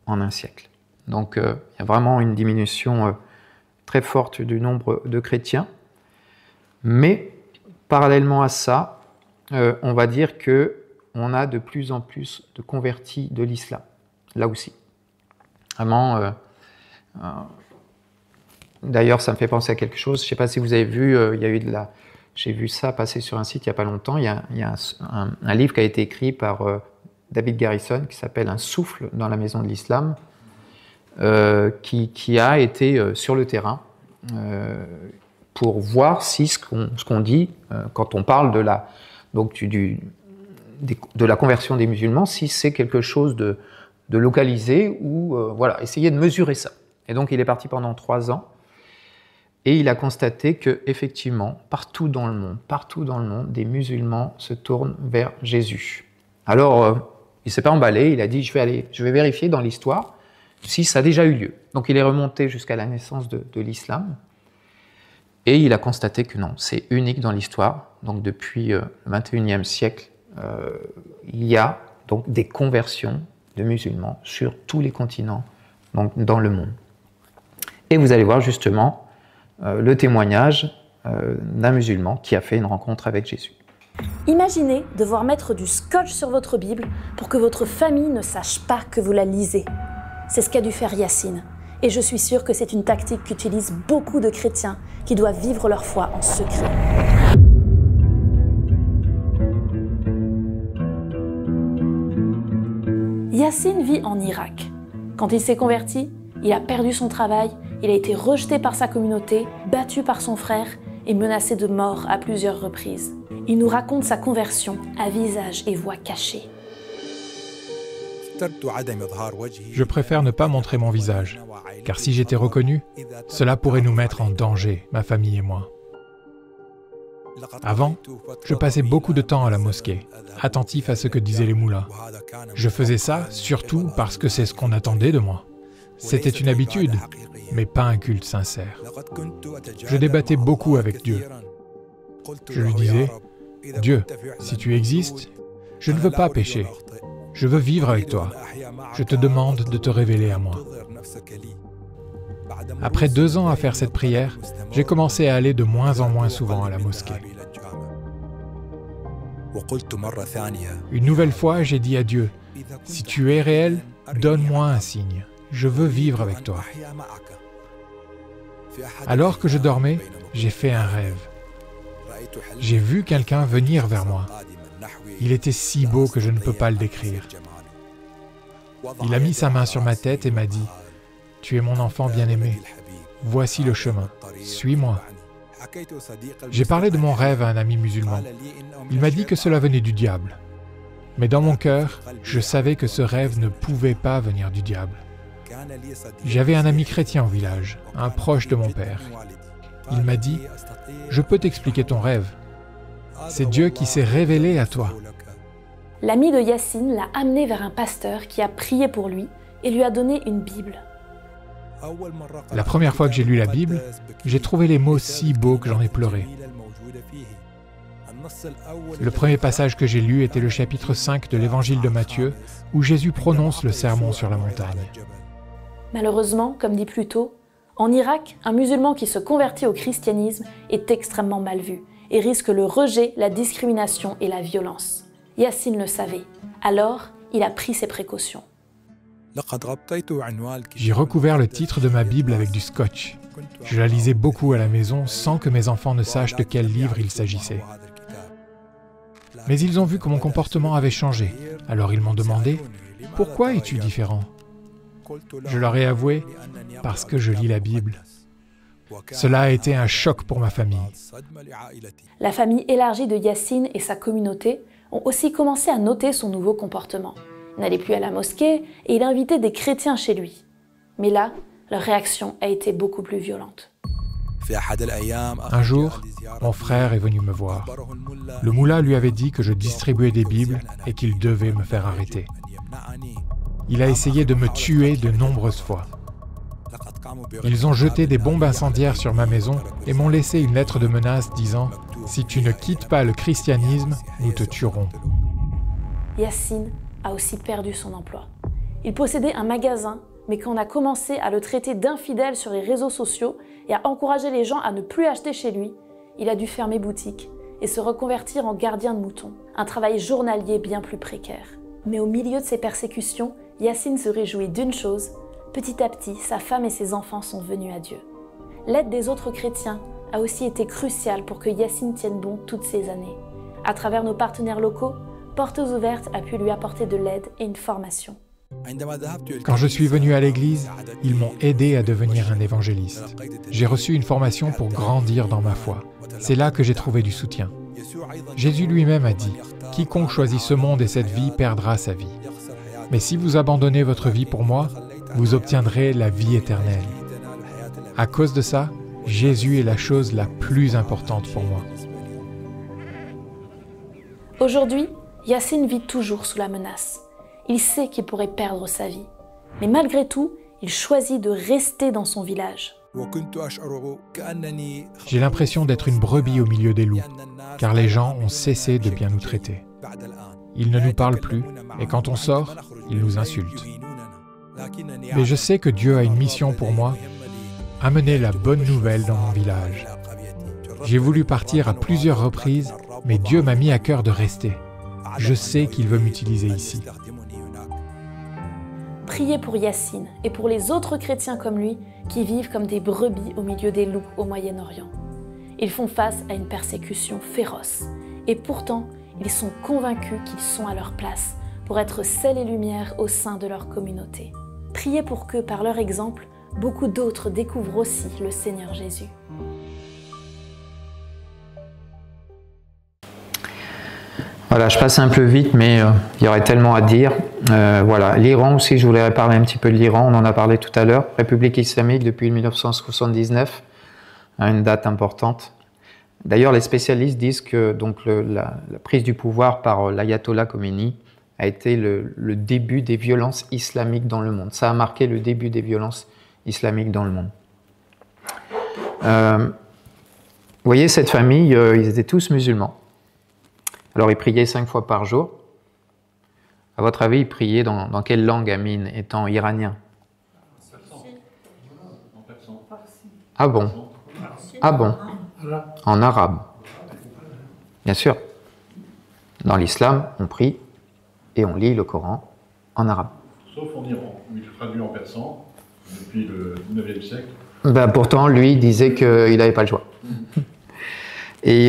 en un siècle. Donc il y a vraiment une diminution très forte du nombre de chrétiens. Mais parallèlement à ça, on va dire qu'on a de plus en plus de convertis de l'islam, là aussi. Vraiment, d'ailleurs, ça me fait penser à quelque chose. Je ne sais pas si vous avez vu, j'ai vu ça passer sur un site il n'y a pas longtemps. Il y a un livre qui a été écrit par David Garrison qui s'appelle « Un souffle dans la maison de l'islam », qui a été sur le terrain pour voir si ce qu'on dit quand on parle de la conversion des musulmans, si c'est quelque chose de localisé ou voilà, essayer de mesurer ça. Et donc il est parti pendant 3 ans et il a constaté que effectivement partout dans le monde, des musulmans se tournent vers Jésus. Alors il s'est pas emballé, il a dit je vais vérifier dans l'histoire si ça a déjà eu lieu. Donc il est remonté jusqu'à la naissance de l'islam et il a constaté que non, c'est unique dans l'histoire. Donc depuis le 21e siècle, il y a donc des conversions de musulmans sur tous les continents, donc dans le monde. Et vous allez voir justement le témoignage d'un musulman qui a fait une rencontre avec Jésus. Imaginez devoir mettre du scotch sur votre Bible pour que votre famille ne sache pas que vous la lisez. C'est ce qu'a dû faire Yassine. Et je suis sûre que c'est une tactique qu'utilisent beaucoup de chrétiens qui doivent vivre leur foi en secret. Yassine vit en Irak. Quand il s'est converti, il a perdu son travail, il a été rejeté par sa communauté, battu par son frère et menacé de mort à plusieurs reprises. Il nous raconte sa conversion à visage et voix cachés. Je préfère ne pas montrer mon visage, car si j'étais reconnu, cela pourrait nous mettre en danger, ma famille et moi. Avant, je passais beaucoup de temps à la mosquée, attentif à ce que disaient les moullas. Je faisais ça surtout parce que c'est ce qu'on attendait de moi. C'était une habitude, mais pas un culte sincère. Je débattais beaucoup avec Dieu. Je lui disais, « Dieu, si tu existes, je ne veux pas pécher. Je veux vivre avec toi. Je te demande de te révéler à moi. » Après 2 ans à faire cette prière, j'ai commencé à aller de moins en moins souvent à la mosquée. Une nouvelle fois, j'ai dit à Dieu, « Si tu es réel, donne-moi un signe. Je veux vivre avec toi. » Alors que je dormais, j'ai fait un rêve. J'ai vu quelqu'un venir vers moi. Il était si beau que je ne peux pas le décrire. Il a mis sa main sur ma tête et m'a dit, « Tu es mon enfant bien-aimé. Voici le chemin. Suis-moi. » J'ai parlé de mon rêve à un ami musulman. Il m'a dit que cela venait du diable. Mais dans mon cœur, je savais que ce rêve ne pouvait pas venir du diable. J'avais un ami chrétien au village, un proche de mon père. Il m'a dit, « Je peux t'expliquer ton rêve. C'est Dieu qui s'est révélé à toi. » L'ami de Yassine l'a amené vers un pasteur qui a prié pour lui et lui a donné une Bible. La première fois que j'ai lu la Bible, j'ai trouvé les mots si beaux que j'en ai pleuré. Le premier passage que j'ai lu était le chapitre 5 de l'évangile de Matthieu, où Jésus prononce le sermon sur la montagne. Malheureusement, comme dit plus tôt, en Irak, un musulman qui se convertit au christianisme est extrêmement mal vu et risque le rejet, la discrimination et la violence. Yassine le savait, alors il a pris ses précautions. J'ai recouvert le titre de ma Bible avec du scotch. Je la lisais beaucoup à la maison sans que mes enfants ne sachent de quel livre il s'agissait. Mais ils ont vu que mon comportement avait changé. Alors ils m'ont demandé « Pourquoi es-tu différent ?» Je leur ai avoué « Parce que je lis la Bible. » Cela a été un choc pour ma famille. La famille élargie de Yassine et sa communauté ont aussi commencé à noter son nouveau comportement. Il n'allait plus à la mosquée et il invitait des chrétiens chez lui. Mais là, leur réaction a été beaucoup plus violente. Un jour, mon frère est venu me voir. Le moullah lui avait dit que je distribuais des Bibles et qu'il devait me faire arrêter. Il a essayé de me tuer de nombreuses fois. Ils ont jeté des bombes incendiaires sur ma maison et m'ont laissé une lettre de menace disant Si tu ne quittes pas le christianisme, nous te tuerons. Yassine a aussi perdu son emploi. Il possédait un magasin, mais quand on a commencé à le traiter d'infidèle sur les réseaux sociaux et à encourager les gens à ne plus acheter chez lui, il a dû fermer boutique et se reconvertir en gardien de moutons, un travail journalier bien plus précaire. Mais au milieu de ces persécutions, Yassine se réjouit d'une chose, petit à petit, sa femme et ses enfants sont venus à Dieu. L'aide des autres chrétiens a aussi été cruciale pour que Yassine tienne bon toutes ces années. À travers nos partenaires locaux, Portes Ouvertes a pu lui apporter de l'aide et une formation. Quand je suis venu à l'église, ils m'ont aidé à devenir un évangéliste. J'ai reçu une formation pour grandir dans ma foi. C'est là que j'ai trouvé du soutien. Jésus lui-même a dit « Quiconque choisit ce monde et cette vie perdra sa vie. Mais si vous abandonnez votre vie pour moi, vous obtiendrez la vie éternelle. » À cause de ça, Jésus est la chose la plus importante pour moi. Aujourd'hui, Yassine vit toujours sous la menace. Il sait qu'il pourrait perdre sa vie. Mais malgré tout, il choisit de rester dans son village. J'ai l'impression d'être une brebis au milieu des loups, car les gens ont cessé de bien nous traiter. Ils ne nous parlent plus, et quand on sort, ils nous insultent. Mais je sais que Dieu a une mission pour moi, amener la bonne nouvelle dans mon village. J'ai voulu partir à plusieurs reprises, mais Dieu m'a mis à cœur de rester. Je sais qu'il veut m'utiliser ici. Priez pour Yassine et pour les autres chrétiens comme lui qui vivent comme des brebis au milieu des loups au Moyen-Orient. Ils font face à une persécution féroce et pourtant, ils sont convaincus qu'ils sont à leur place pour être sel et lumière au sein de leur communauté. Priez pour que, par leur exemple, beaucoup d'autres découvrent aussi le Seigneur Jésus. Voilà, je passe un peu vite, mais il y aurait tellement à dire. Voilà, l'Iran aussi, je voulais parler un petit peu de l'Iran, on en a parlé tout à l'heure. République islamique depuis 1979, à une date importante. D'ailleurs, les spécialistes disent que donc, la prise du pouvoir par l'ayatollah Khomeini a été le début des violences islamiques dans le monde. Ça a marqué le début des violences islamiques dans le monde. Vous voyez, cette famille, ils étaient tous musulmans. Alors, ils priaient 5 fois par jour. À votre avis, ils priaient dans quelle langue, Amine, étant iranien? Ah bon? Ah bon? En arabe. Bien sûr. Dans l'islam, on prie et on lit le Coran en arabe. Sauf en Iran, où il est traduit en persan depuis le 9e siècle. Ben, pourtant, lui, il disait qu'il n'avait pas le choix. Et,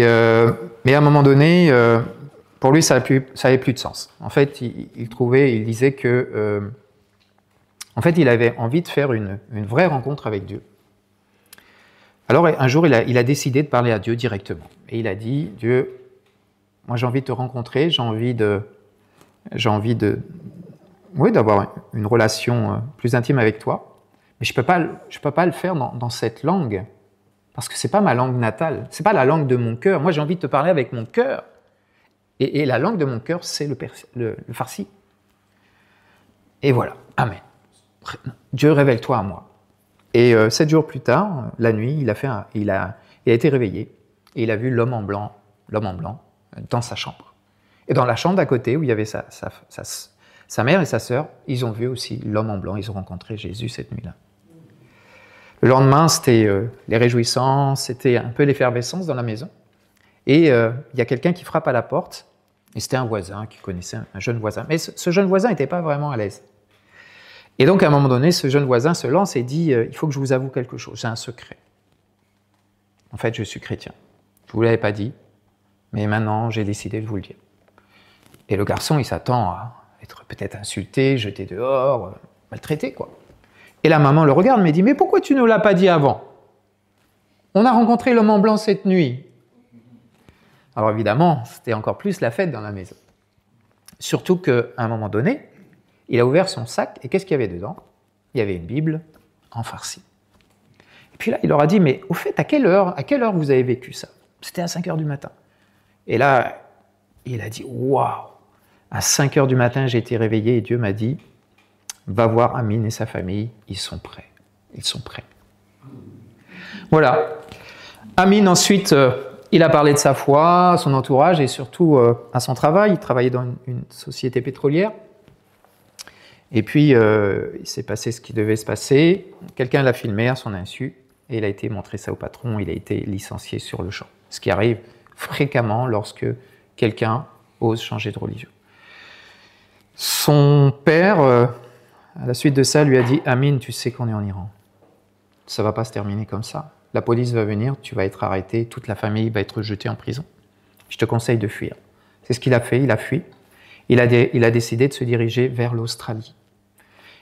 mais à un moment donné, pour lui, ça n'avait plus de sens. En fait, il disait que, en fait, il avait envie de faire une vraie rencontre avec Dieu. Alors, un jour, il a décidé de parler à Dieu directement. Et il a dit, Dieu, moi, j'ai envie de te rencontrer, j'ai envie d'avoir une relation plus intime avec toi, mais je peux pas le faire dans cette langue. Parce que ce n'est pas ma langue natale, ce n'est pas la langue de mon cœur. Moi, j'ai envie de te parler avec mon cœur. Et la langue de mon cœur, c'est le farsi. Et voilà, Amen. Dieu, révèle-toi à moi. Et 7 jours plus tard, la nuit, il a été réveillé et il a vu l'homme en blanc dans sa chambre. Et dans la chambre d'à côté, où il y avait sa mère et sa sœur, ils ont vu aussi l'homme en blanc, ils ont rencontré Jésus cette nuit-là. Le lendemain, c'était les réjouissances, c'était un peu l'effervescence dans la maison. Et il y a quelqu'un qui frappe à la porte, et c'était un voisin qui connaissait un jeune voisin. Mais ce jeune voisin n'était pas vraiment à l'aise. Et donc, à un moment donné, ce jeune voisin se lance et dit « Il faut que je vous avoue quelque chose, j'ai un secret. En fait, je suis chrétien. Je ne vous l'avais pas dit, mais maintenant, j'ai décidé de vous le dire. » Et le garçon, il s'attend à être peut-être insulté, jeté dehors, maltraité, quoi. Et la maman le regarde, mais dit « Mais pourquoi tu ne l'as pas dit avant? On a rencontré l'homme en blanc cette nuit. » Alors évidemment, c'était encore plus la fête dans la maison. Surtout qu'à un moment donné, il a ouvert son sac, et qu'est-ce qu'il y avait dedans? Il y avait une Bible en farsi. Et puis là, il leur a dit « Mais au fait, à quelle heure vous avez vécu ça ?» C'était à 5 heures du matin. Et là, il a dit « Waouh! À 5 heures du matin, j'ai été réveillé, et Dieu m'a dit « Va voir Amine et sa famille, ils sont prêts. Ils sont prêts. » Voilà. Amine, ensuite, Il a parlé de sa foi, à son entourage et surtout à son travail. Il travaillait dans une société pétrolière. Et puis, il s'est passé ce qui devait se passer. Quelqu'un l'a filmé à son insu et il a été montré ça au patron. Il a été licencié sur le champ. Ce qui arrive fréquemment lorsque quelqu'un ose changer de religion. Son père, à la suite de ça, lui a dit « Amin, tu sais qu'on est en Iran. Ça ne va pas se terminer comme ça. La police va venir, tu vas être arrêté, toute la famille va être jetée en prison. Je te conseille de fuir. » C'est ce qu'il a fait, il a fui. Il a décidé de se diriger vers l'Australie.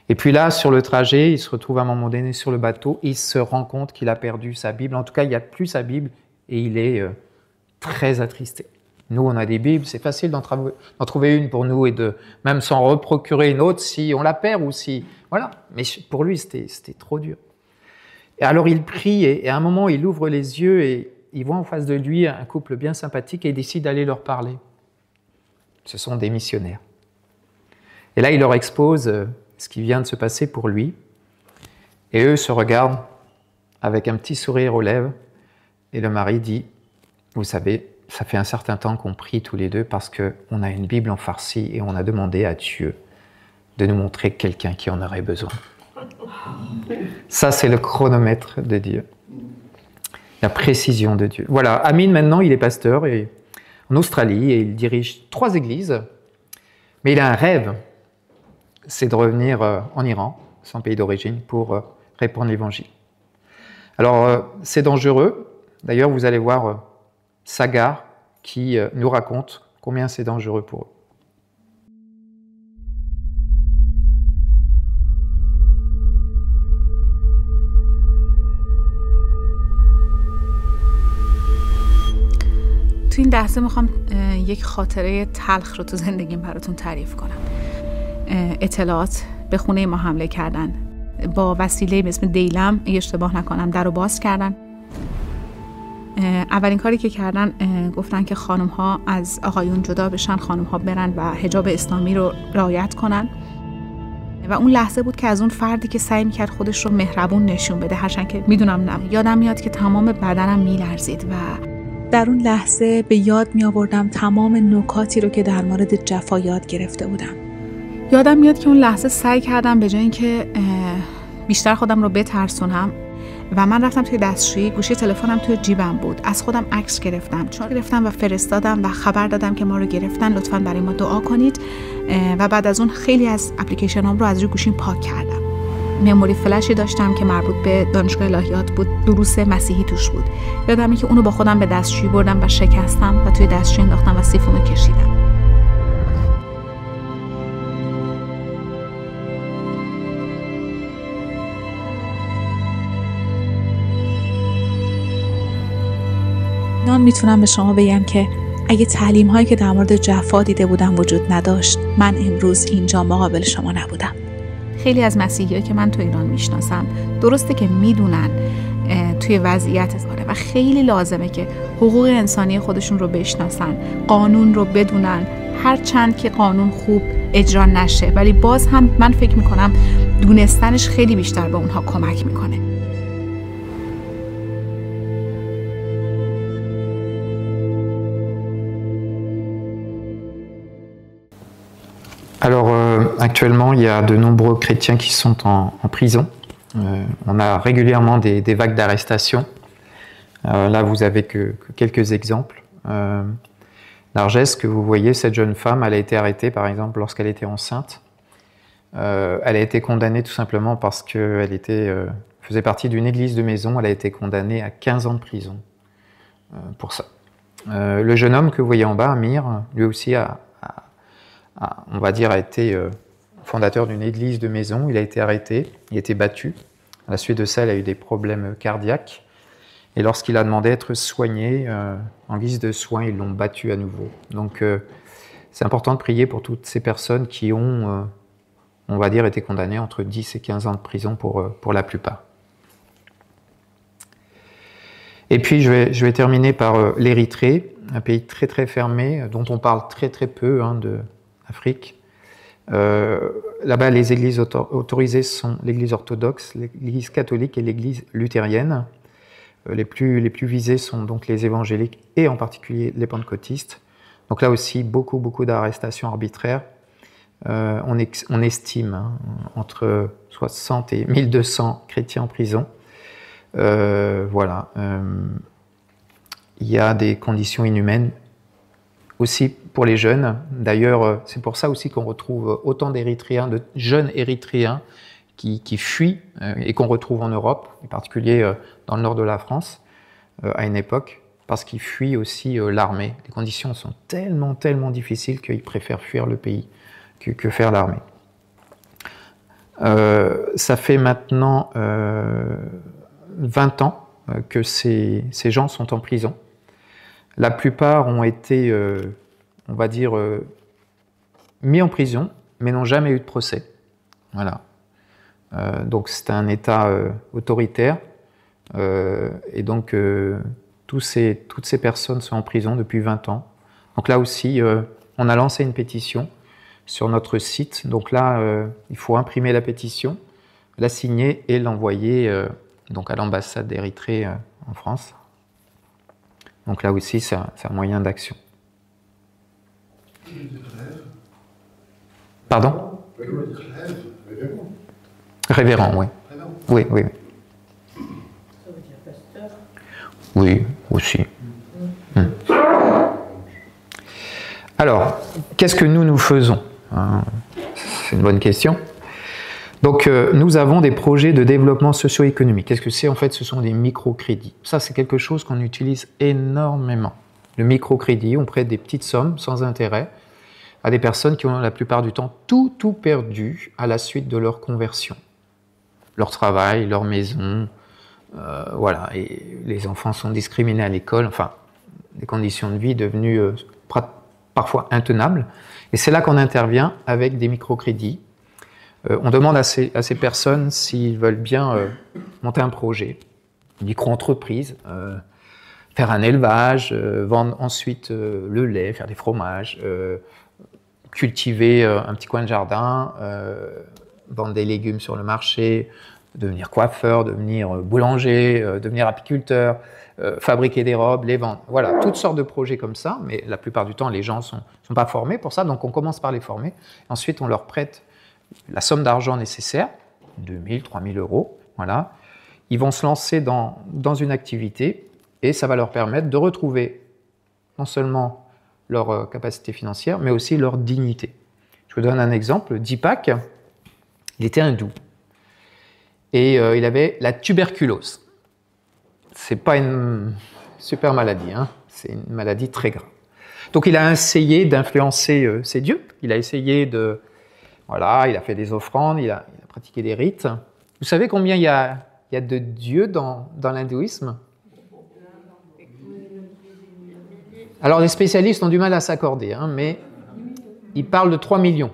Et puis là, sur le trajet, il se retrouve à un moment donné sur le bateau, il se rend compte qu'il a perdu sa Bible. En tout cas, il n'y a plus sa Bible et il est très attristé. Nous, on a des Bibles, c'est facile d'en trouver une pour nous et de même s'en reprocurer une autre si on la perd ou si... Voilà, mais pour lui, c'était trop dur. Et alors, il prie et à un moment, il ouvre les yeux et il voit en face de lui un couple bien sympathique et il décide d'aller leur parler. Ce sont des missionnaires. Et là, il leur expose ce qui vient de se passer pour lui. Et eux se regardent avec un petit sourire aux lèvres. Et le mari dit, vous savez, ça fait un certain temps qu'on prie tous les deux parce qu'on a une Bible en farsi et on a demandé à Dieu de nous montrer quelqu'un qui en aurait besoin. Ça, c'est le chronomètre de Dieu. La précision de Dieu. Voilà, Amin, maintenant, il est pasteur en Australie et il dirige 3 églises. Mais il a un rêve, c'est de revenir en Iran, son pays d'origine, pour répandre l'évangile. Alors, c'est dangereux. D'ailleurs, vous allez voir Sagar qui nous raconte combien c'est dangereux pour eux. تو این لحظه میخوام یک خاطره تلخ رو تو زندگیم براتون تعریف کنم. اطلاعات به خونه ما حمله کردن. با وسیله به اسم دیلم، اگه اشتباه نکنم، در رو باز کردن. اولین کاری که کردن گفتن که خانم ها از آقایون جدا بشن، خانم ها برن و حجاب اسلامی رو رعایت کنن. و اون لحظه بود که از اون فردی که سعی میکرد خودش رو مهربون نشون بده، هرچند که میدونم یادم میاد که تمام بدنم میلرزید و در اون لحظه به یاد می آوردم تمام نکاتی رو که در مورد جفا یاد گرفته بودم. یادم میاد که اون لحظه سعی کردم به جای اینکه بیشتر خودم رو بترسونم و من رفتم توی دستشویی، گوشی تلفنم توی جیبم بود، از خودم عکس گرفتم و فرستادم و خبر دادم که ما رو گرفتن، لطفاً برای ما دعا کنید. و بعد از اون خیلی از اپلیکیشنام رو از روی گوشیم پاک کردم. مموری فلشی داشتم که مربوط به دانشگاه الهیات بود، دروس مسیحی توش بود. یادمه که اونو با خودم به دستشویی بردم و شکستم و توی دستشویی انداختم و سیفونو کشیدم. الان میتونم به شما بگم که اگه تعلیم هایی که در مورد جفا دیده بودم وجود نداشت، من امروز اینجا مقابل شما نبودم. خیلی از مسیحی‌ها که من تو ایران میشناسم درسته که میدونن توی وضعیت داره و خیلی لازمه که حقوق انسانی خودشون رو بشناسن، قانون رو بدونن، هر چند که قانون خوب اجرا نشه، ولی باز هم من فکر میکنم دونستنش خیلی بیشتر به اونها کمک میکنه. Alors, actuellement, il y a de nombreux chrétiens qui sont en prison. On a régulièrement des vagues d'arrestations. Là, vous avez que quelques exemples. Narges, que vous voyez, cette jeune femme, elle a été arrêtée, par exemple, lorsqu'elle était enceinte. Elle a été condamnée tout simplement parce qu'elle faisait partie d'une église de maison. Elle a été condamnée à 15 ans de prison pour ça. Le jeune homme que vous voyez en bas, Amir, lui aussi on va dire, a été fondateur d'une église de maison. Il a été arrêté, il a été battu. À la suite de ça, il a eu des problèmes cardiaques. Et lorsqu'il a demandé à être soigné, en guise de soins, ils l'ont battu à nouveau. Donc, c'est important de prier pour toutes ces personnes qui ont, on va dire, été condamnées entre 10 et 15 ans de prison pour la plupart. Et puis, je vais terminer par l'Érythrée, un pays très très fermé, dont on parle très très peu de Afrique. Là-bas, les églises autorisées sont l'église orthodoxe, l'église catholique et l'église luthérienne. Les plus visés sont donc les évangéliques et en particulier les pentecôtistes. Donc là aussi, beaucoup d'arrestations arbitraires. On estime entre 60 et 1200 chrétiens en prison. Voilà. Il y a des conditions inhumaines aussi pour les jeunes. D'ailleurs, c'est pour ça aussi qu'on retrouve autant d'Érythréens, de jeunes Érythréens qui fuient et qu'on retrouve en Europe, en particulier dans le nord de la France, à une époque, parce qu'ils fuient aussi l'armée. Les conditions sont tellement difficiles qu'ils préfèrent fuir le pays que faire l'armée. Ça fait maintenant 20 ans que ces gens sont en prison. La plupart ont été, on va dire, mis en prison, mais n'ont jamais eu de procès. Voilà. Donc c'est un État autoritaire, et donc toutes ces personnes sont en prison depuis 20 ans. Donc là aussi, on a lancé une pétition sur notre site. Donc là, il faut imprimer la pétition, la signer et l'envoyer donc à l'ambassade d'Érythrée en France. Donc là aussi, c'est un moyen d'action. Pardon ? Révérend, oui. Oui. Oui, aussi. Alors, qu'est-ce que nous faisons ? C'est une bonne question. Donc, nous avons des projets de développement socio-économique. Qu'est-ce que c'est ? En fait, ce sont des microcrédits. Ça, c'est quelque chose qu'on utilise énormément. Le microcrédit, on prête des petites sommes sans intérêt à des personnes qui ont la plupart du temps tout perdu à la suite de leur conversion. Leur travail, leur maison, voilà. Et les enfants sont discriminés à l'école, enfin, des conditions de vie devenues parfois intenables. Et c'est là qu'on intervient avec des microcrédits. On demande à ces personnes s'ils veulent bien monter un projet, une micro-entreprise, faire un élevage, vendre ensuite le lait, faire des fromages, cultiver un petit coin de jardin, vendre des légumes sur le marché, devenir coiffeur, devenir boulanger, devenir apiculteur, fabriquer des robes, les vendre. Voilà, toutes sortes de projets comme ça, mais la plupart du temps, les gens ne sont pas formés pour ça, donc on commence par les former. Ensuite, on leur prête la somme d'argent nécessaire, 2 000, 3 000 euros, voilà. Ils vont se lancer dans une activité et ça va leur permettre de retrouver non seulement leur capacité financière, mais aussi leur dignité. Je vous donne un exemple. Deepak, il était hindou et il avait la tuberculose. C'est pas une super maladie, hein. C'est une maladie très grave. Donc il a essayé d'influencer ses dieux, il a essayé de... Voilà, il a fait des offrandes, il a pratiqué des rites. Vous savez combien il y a de dieux dans l'hindouisme ? Alors les spécialistes ont du mal à s'accorder, hein, mais ils parlent de 3 millions.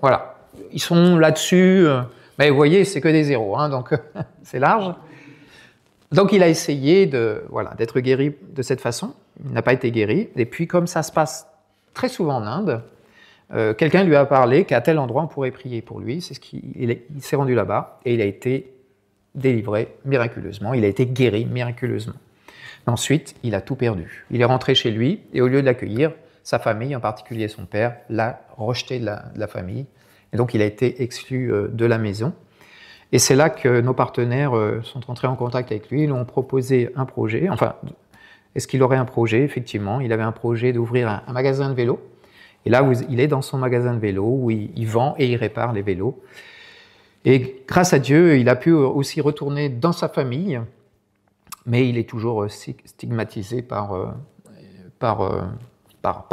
Voilà, ils sont là-dessus, mais vous voyez, c'est que des zéros, hein, donc c'est large. Donc il a essayé d'être guéri de cette façon, il n'a pas été guéri, et puis comme ça se passe très souvent en Inde, quelqu'un lui a parlé qu'à tel endroit on pourrait prier pour lui, il s'est rendu là-bas et il a été délivré miraculeusement, il a été guéri miraculeusement. Ensuite, il a tout perdu. Il est rentré chez lui et au lieu de l'accueillir, sa famille, en particulier son père, l'a rejeté de la famille. Et donc, il a été exclu de la maison. Et c'est là que nos partenaires sont entrés en contact avec lui. Ils lui ont proposé un projet. Enfin, est-ce qu'il aurait un projet ? Effectivement, il avait un projet d'ouvrir un magasin de vélos. Et là, il est dans son magasin de vélos où il vend et il répare les vélos. Et grâce à Dieu, il a pu aussi retourner dans sa famille, mais il est toujours stigmatisé par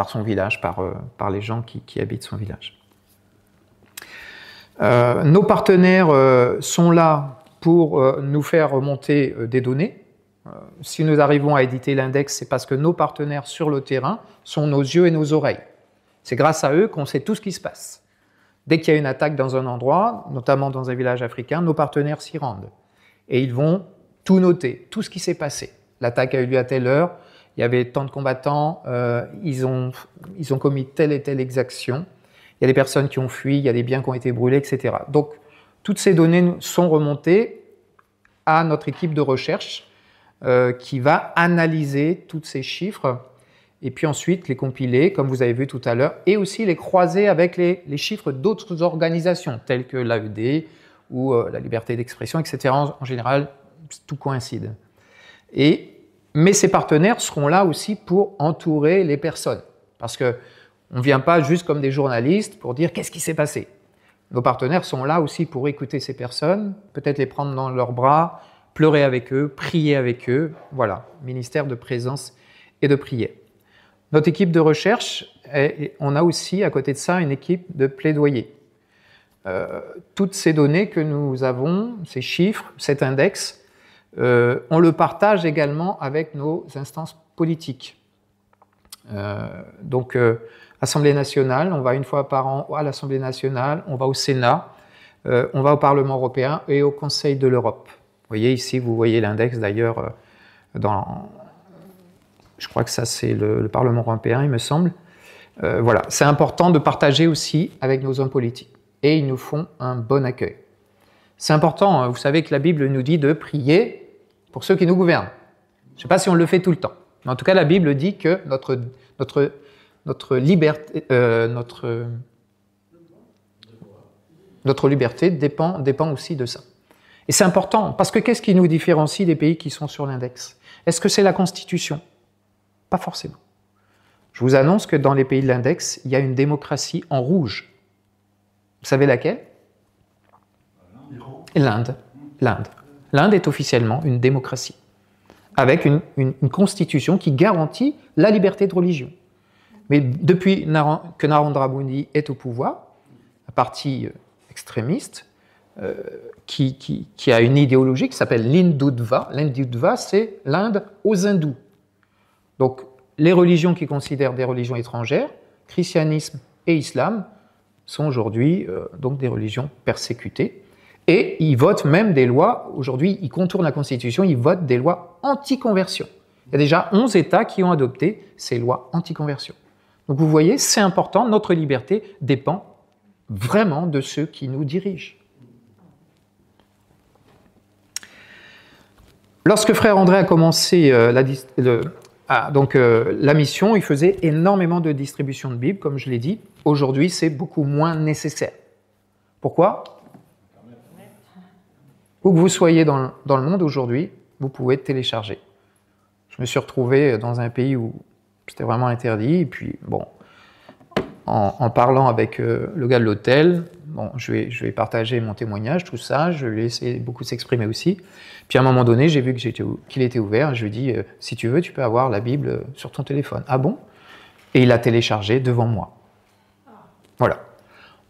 son village, par les gens qui habitent son village. Nos partenaires sont là pour nous faire remonter des données. Si nous arrivons à éditer l'index, c'est parce que nos partenaires sur le terrain sont nos yeux et nos oreilles. C'est grâce à eux qu'on sait tout ce qui se passe. Dès qu'il y a une attaque dans un endroit, notamment dans un village africain, nos partenaires s'y rendent. Et ils vont tout noter, tout ce qui s'est passé. L'attaque a eu lieu à telle heure, il y avait tant de combattants, ils ont commis telle et telle exaction, il y a des personnes qui ont fui, il y a des biens qui ont été brûlés, etc. Donc, toutes ces données sont remontées à notre équipe de recherche qui va analyser tous ces chiffres et puis ensuite les compiler, comme vous avez vu tout à l'heure, et aussi les croiser avec les chiffres d'autres organisations, telles que l'AED ou la liberté d'expression, etc. En général, tout coïncide. Mais ces partenaires seront là aussi pour entourer les personnes, parce qu'on ne vient pas juste comme des journalistes pour dire qu'est-ce qui s'est passé. Nos partenaires sont là aussi pour écouter ces personnes, peut-être les prendre dans leurs bras, pleurer avec eux, prier avec eux. Voilà, ministère de présence et de prière. Notre équipe de recherche, on a aussi à côté de ça une équipe de plaidoyer. Toutes ces données que nous avons, ces chiffres, cet index, on le partage également avec nos instances politiques. Donc, Assemblée nationale, on va une fois par an à l'Assemblée nationale, on va au Sénat, on va au Parlement européen et au Conseil de l'Europe. Vous voyez ici, vous voyez l'index d'ailleurs je crois que ça c'est le Parlement européen, il me semble. Voilà, c'est important de partager aussi avec nos hommes politiques. Et ils nous font un bon accueil. C'est important, vous savez que la Bible nous dit de prier pour ceux qui nous gouvernent. Je ne sais pas si on le fait tout le temps, mais en tout cas la Bible dit que notre liberté dépend aussi de ça. Et c'est important, parce que qu'est-ce qui nous différencie des pays qui sont sur l'index? Est-ce que c'est la Constitution? Pas forcément. Je vous annonce que dans les pays de l'index, il y a une démocratie en rouge. Vous savez laquelle? L'Inde. L'Inde est officiellement une démocratie, avec une constitution qui garantit la liberté de religion. Mais depuis que Narendra Modi est au pouvoir, un parti extrémiste qui a une idéologie qui s'appelle l'Hindutva. L'Hindutva, c'est l'Inde aux hindous. Donc, les religions qui considèrent des religions étrangères, christianisme et islam, sont aujourd'hui donc des religions persécutées. Et ils votent même des lois, aujourd'hui, ils contournent la Constitution, ils votent des lois anti-conversion. Il y a déjà 11 États qui ont adopté ces lois anti-conversion. Donc vous voyez, c'est important, notre liberté dépend vraiment de ceux qui nous dirigent. Lorsque Frère André a commencé la mission, il faisait énormément de distribution de Bibles, comme je l'ai dit. Aujourd'hui, c'est beaucoup moins nécessaire. Pourquoi? Où que vous soyez dans le monde aujourd'hui, vous pouvez télécharger. Je me suis retrouvé dans un pays où c'était vraiment interdit, et puis bon, en parlant avec le gars de l'hôtel, bon, je vais partager mon témoignage, tout ça, je lui ai laissé beaucoup s'exprimer aussi. Puis à un moment donné, j'ai vu qu'il était ouvert, je lui ai dit, si tu veux, tu peux avoir la Bible sur ton téléphone. Ah bon? Et il l'a téléchargé devant moi. Voilà.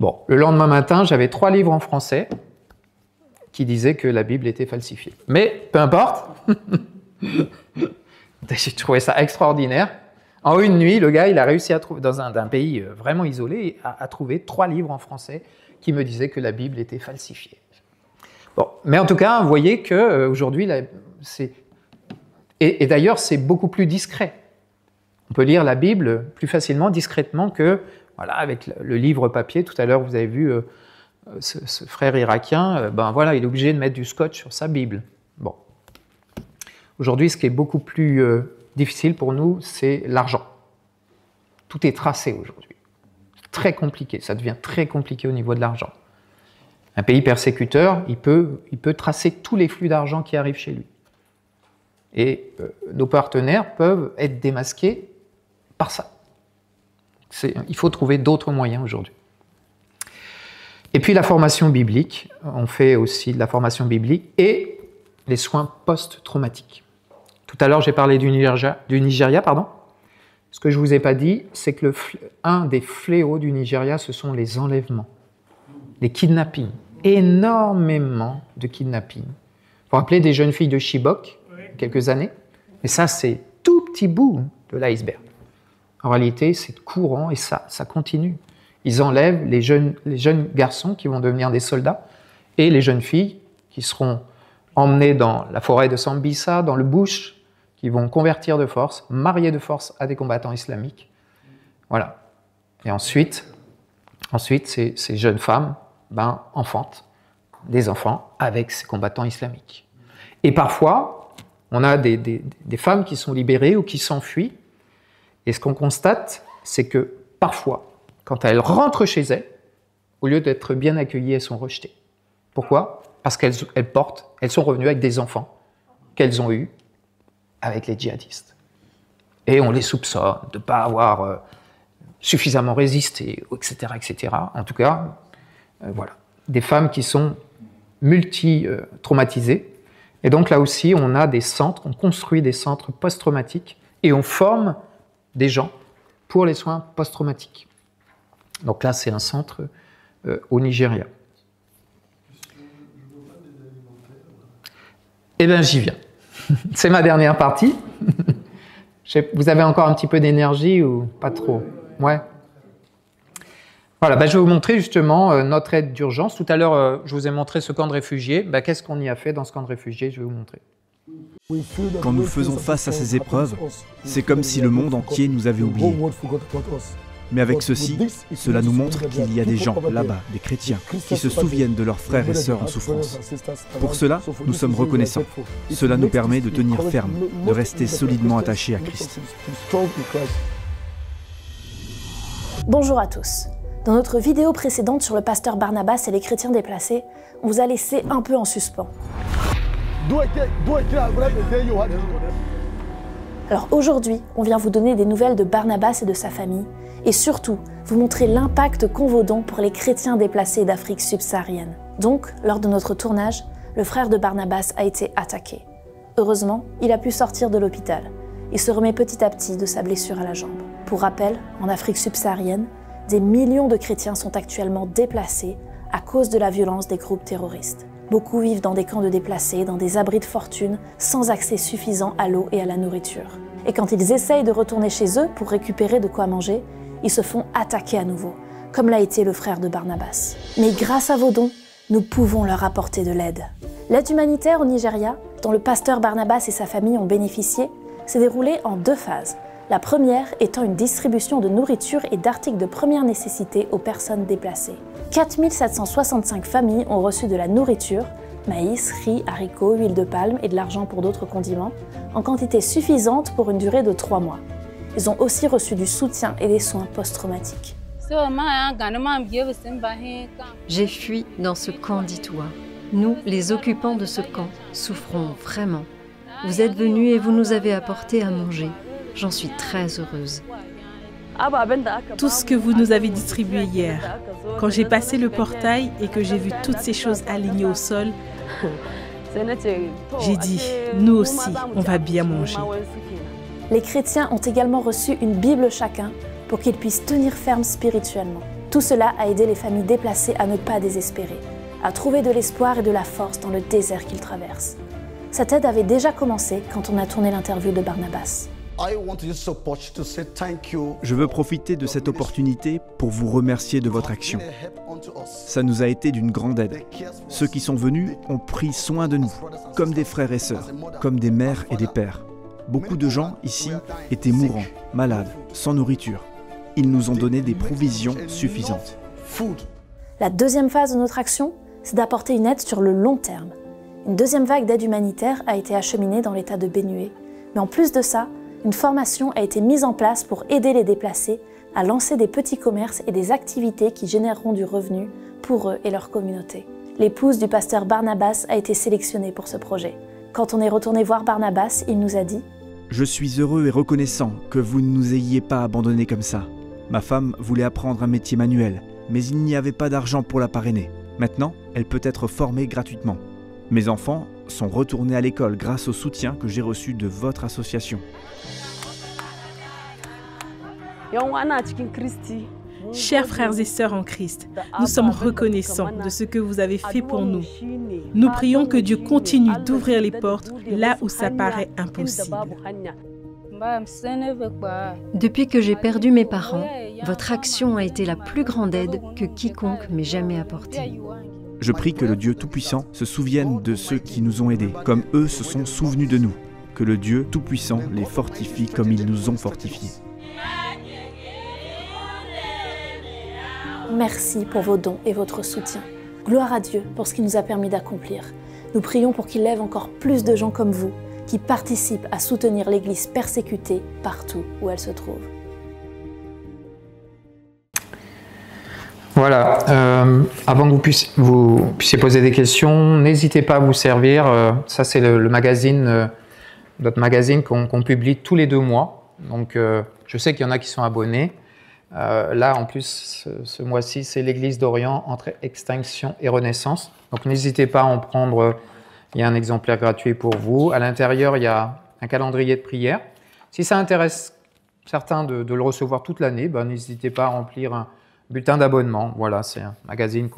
Bon, le lendemain matin, j'avais 3 livres en français qui disaient que la Bible était falsifiée. Mais peu importe, j'ai trouvé ça extraordinaire. En une nuit, le gars, il a réussi à trouver, dans un pays vraiment isolé, à trouver 3 livres en français qui me disaient que la Bible était falsifiée. Bon, mais en tout cas, vous voyez qu'aujourd'hui, et d'ailleurs, c'est beaucoup plus discret. On peut lire la Bible plus facilement, discrètement que, voilà, avec le livre papier. Tout à l'heure, vous avez vu ce frère irakien, ben voilà, il est obligé de mettre du scotch sur sa Bible. Bon. Aujourd'hui, ce qui est beaucoup plus difficile pour nous, c'est l'argent. Tout est tracé aujourd'hui. C'est très compliqué, ça devient très compliqué au niveau de l'argent. Un pays persécuteur, il peut tracer tous les flux d'argent qui arrivent chez lui. Et nos partenaires peuvent être démasqués par ça. Il faut trouver d'autres moyens aujourd'hui. Et puis la formation biblique, on fait aussi de la formation biblique et les soins post-traumatiques. Tout à l'heure, j'ai parlé du Nigeria, pardon. Ce que je ne vous ai pas dit, c'est que un des fléaux du Nigeria, ce sont les enlèvements, les kidnappings. Énormément de kidnappings. Vous vous rappelez des jeunes filles de Chibok, quelques années? Mais ça, c'est tout petit bout de l'iceberg. En réalité, c'est courant et ça continue. Ils enlèvent les jeunes garçons qui vont devenir des soldats et les jeunes filles qui seront emmenées dans la forêt de Sambisa, dans le bush, qui vont convertir de force, marier de force à des combattants islamiques. Voilà. Et ensuite ces jeunes femmes enfantent des enfants avec ces combattants islamiques. Et parfois, on a des femmes qui sont libérées ou qui s'enfuient. Et ce qu'on constate, c'est que parfois, quand elles rentrent chez elles, au lieu d'être bien accueillies, elles sont rejetées. Pourquoi? Parce qu'elles sont revenues avec des enfants qu'elles ont eus avec les djihadistes. Et on les soupçonne de ne pas avoir suffisamment résisté, etc., etc. En tout cas, voilà. Des femmes qui sont multi-traumatisées. Et donc là aussi, on a des centres, on construit des centres post-traumatiques et on forme des gens pour les soins post-traumatiques. Donc là, c'est un centre au Nigeria. Eh bien, j'y viens. C'est ma dernière partie. Vous avez encore un petit peu d'énergie ou pas trop? Ouais. Voilà, je vais vous montrer justement notre aide d'urgence. Tout à l'heure, je vous ai montré ce camp de réfugiés. Qu'est-ce qu'on y a fait dans ce camp de réfugiés? Je vais vous montrer. Quand nous faisons face à ces épreuves, c'est comme si le monde entier nous avait oubliés. Mais avec ceci, cela nous montre qu'il y a des gens là-bas, des chrétiens, qui se souviennent de leurs frères et sœurs en souffrance. Pour cela, nous sommes reconnaissants. Cela nous permet de tenir ferme, de rester solidement attachés à Christ. Bonjour à tous. Dans notre vidéo précédente sur le pasteur Barnabas et les chrétiens déplacés, on vous a laissé un peu en suspens. Alors aujourd'hui, on vient vous donner des nouvelles de Barnabas et de sa famille, et surtout, vous montrer l'impact qu'ont vos dons pour les chrétiens déplacés d'Afrique subsaharienne. Donc, lors de notre tournage, le frère de Barnabas a été attaqué. Heureusement, il a pu sortir de l'hôpital. Il se remet petit à petit de sa blessure à la jambe. Pour rappel, en Afrique subsaharienne, des millions de chrétiens sont actuellement déplacés à cause de la violence des groupes terroristes. Beaucoup vivent dans des camps de déplacés, dans des abris de fortune, sans accès suffisant à l'eau et à la nourriture. Et quand ils essayent de retourner chez eux pour récupérer de quoi manger, ils se font attaquer à nouveau, comme l'a été le frère de Barnabas. Mais grâce à vos dons, nous pouvons leur apporter de l'aide. L'aide humanitaire au Nigeria, dont le pasteur Barnabas et sa famille ont bénéficié, s'est déroulée en 2 phases. La première étant une distribution de nourriture et d'articles de première nécessité aux personnes déplacées. 4765 familles ont reçu de la nourriture, maïs, riz, haricots, huile de palme et de l'argent pour d'autres condiments, en quantité suffisante pour une durée de 3 mois. Ils ont aussi reçu du soutien et des soins post-traumatiques. J'ai fui dans ce camp d'Itoua. Nous, les occupants de ce camp, souffrons vraiment. Vous êtes venus et vous nous avez apporté à manger. J'en suis très heureuse. Tout ce que vous nous avez distribué hier, quand j'ai passé le portail et que j'ai vu toutes ces choses alignées au sol, j'ai dit, nous aussi, on va bien manger. Les chrétiens ont également reçu une Bible chacun pour qu'ils puissent tenir ferme spirituellement. Tout cela a aidé les familles déplacées à ne pas désespérer, à trouver de l'espoir et de la force dans le désert qu'ils traversent. Cette aide avait déjà commencé quand on a tourné l'interview de Barnabas. Je veux profiter de cette opportunité pour vous remercier de votre action. Ça nous a été d'une grande aide. Ceux qui sont venus ont pris soin de nous, comme des frères et sœurs, comme des mères et des pères. Beaucoup de gens ici étaient mourants, malades, sans nourriture. Ils nous ont donné des provisions suffisantes. La deuxième phase de notre action, c'est d'apporter une aide sur le long terme. Une deuxième vague d'aide humanitaire a été acheminée dans l'état de Benue. Mais en plus de ça, une formation a été mise en place pour aider les déplacés à lancer des petits commerces et des activités qui généreront du revenu pour eux et leur communauté. L'épouse du pasteur Barnabas a été sélectionnée pour ce projet. Quand on est retourné voir Barnabas, il nous a dit « Je suis heureux et reconnaissant que vous ne nous ayez pas abandonnés comme ça. Ma femme voulait apprendre un métier manuel, mais il n'y avait pas d'argent pour la parrainer. Maintenant, elle peut être formée gratuitement. Mes enfants sont retournés à l'école grâce au soutien que j'ai reçu de votre association. » Chers frères et sœurs en Christ, nous sommes reconnaissants de ce que vous avez fait pour nous. Nous prions que Dieu continue d'ouvrir les portes là où ça paraît impossible. Depuis que j'ai perdu mes parents, votre action a été la plus grande aide que quiconque m'ait jamais apportée. Je prie que le Dieu Tout-Puissant se souvienne de ceux qui nous ont aidés, comme eux se sont souvenus de nous. Que le Dieu Tout-Puissant les fortifie comme ils nous ont fortifiés. Merci pour vos dons et votre soutien. Gloire à Dieu pour ce qu'il nous a permis d'accomplir. Nous prions pour qu'il lève encore plus de gens comme vous, qui participent à soutenir l'Église persécutée partout où elle se trouve. Voilà, avant que vous puissiez poser des questions, n'hésitez pas à vous servir. Ça, c'est le magazine, notre magazine qu'on publie tous les 2 mois. Donc, je sais qu'il y en a qui sont abonnés. Là, en plus, ce mois-ci, c'est l'Église d'Orient entre extinction et renaissance. Donc, n'hésitez pas à en prendre. Il y a un exemplaire gratuit pour vous. À l'intérieur, il y a un calendrier de prière. Si ça intéresse certains de le recevoir toute l'année, ben, n'hésitez pas à remplir un bulletin d'abonnement. Voilà, c'est un magazine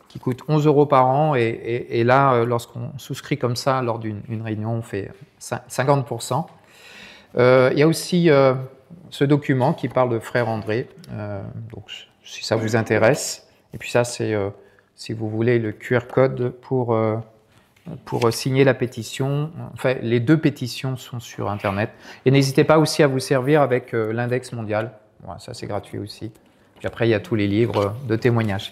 qui coûte 11 € par an. Et là, lorsqu'on souscrit comme ça, lors d'une réunion, on fait 50%. Il y a aussi ce document qui parle de Frère André. Donc, si ça vous intéresse. Et puis ça, c'est, si vous voulez, le QR code pour signer la pétition. Enfin, les 2 pétitions sont sur Internet. Et n'hésitez pas aussi à vous servir avec l'index mondial. Voilà, ça, c'est gratuit aussi. Puis après, il y a tous les livres de témoignages.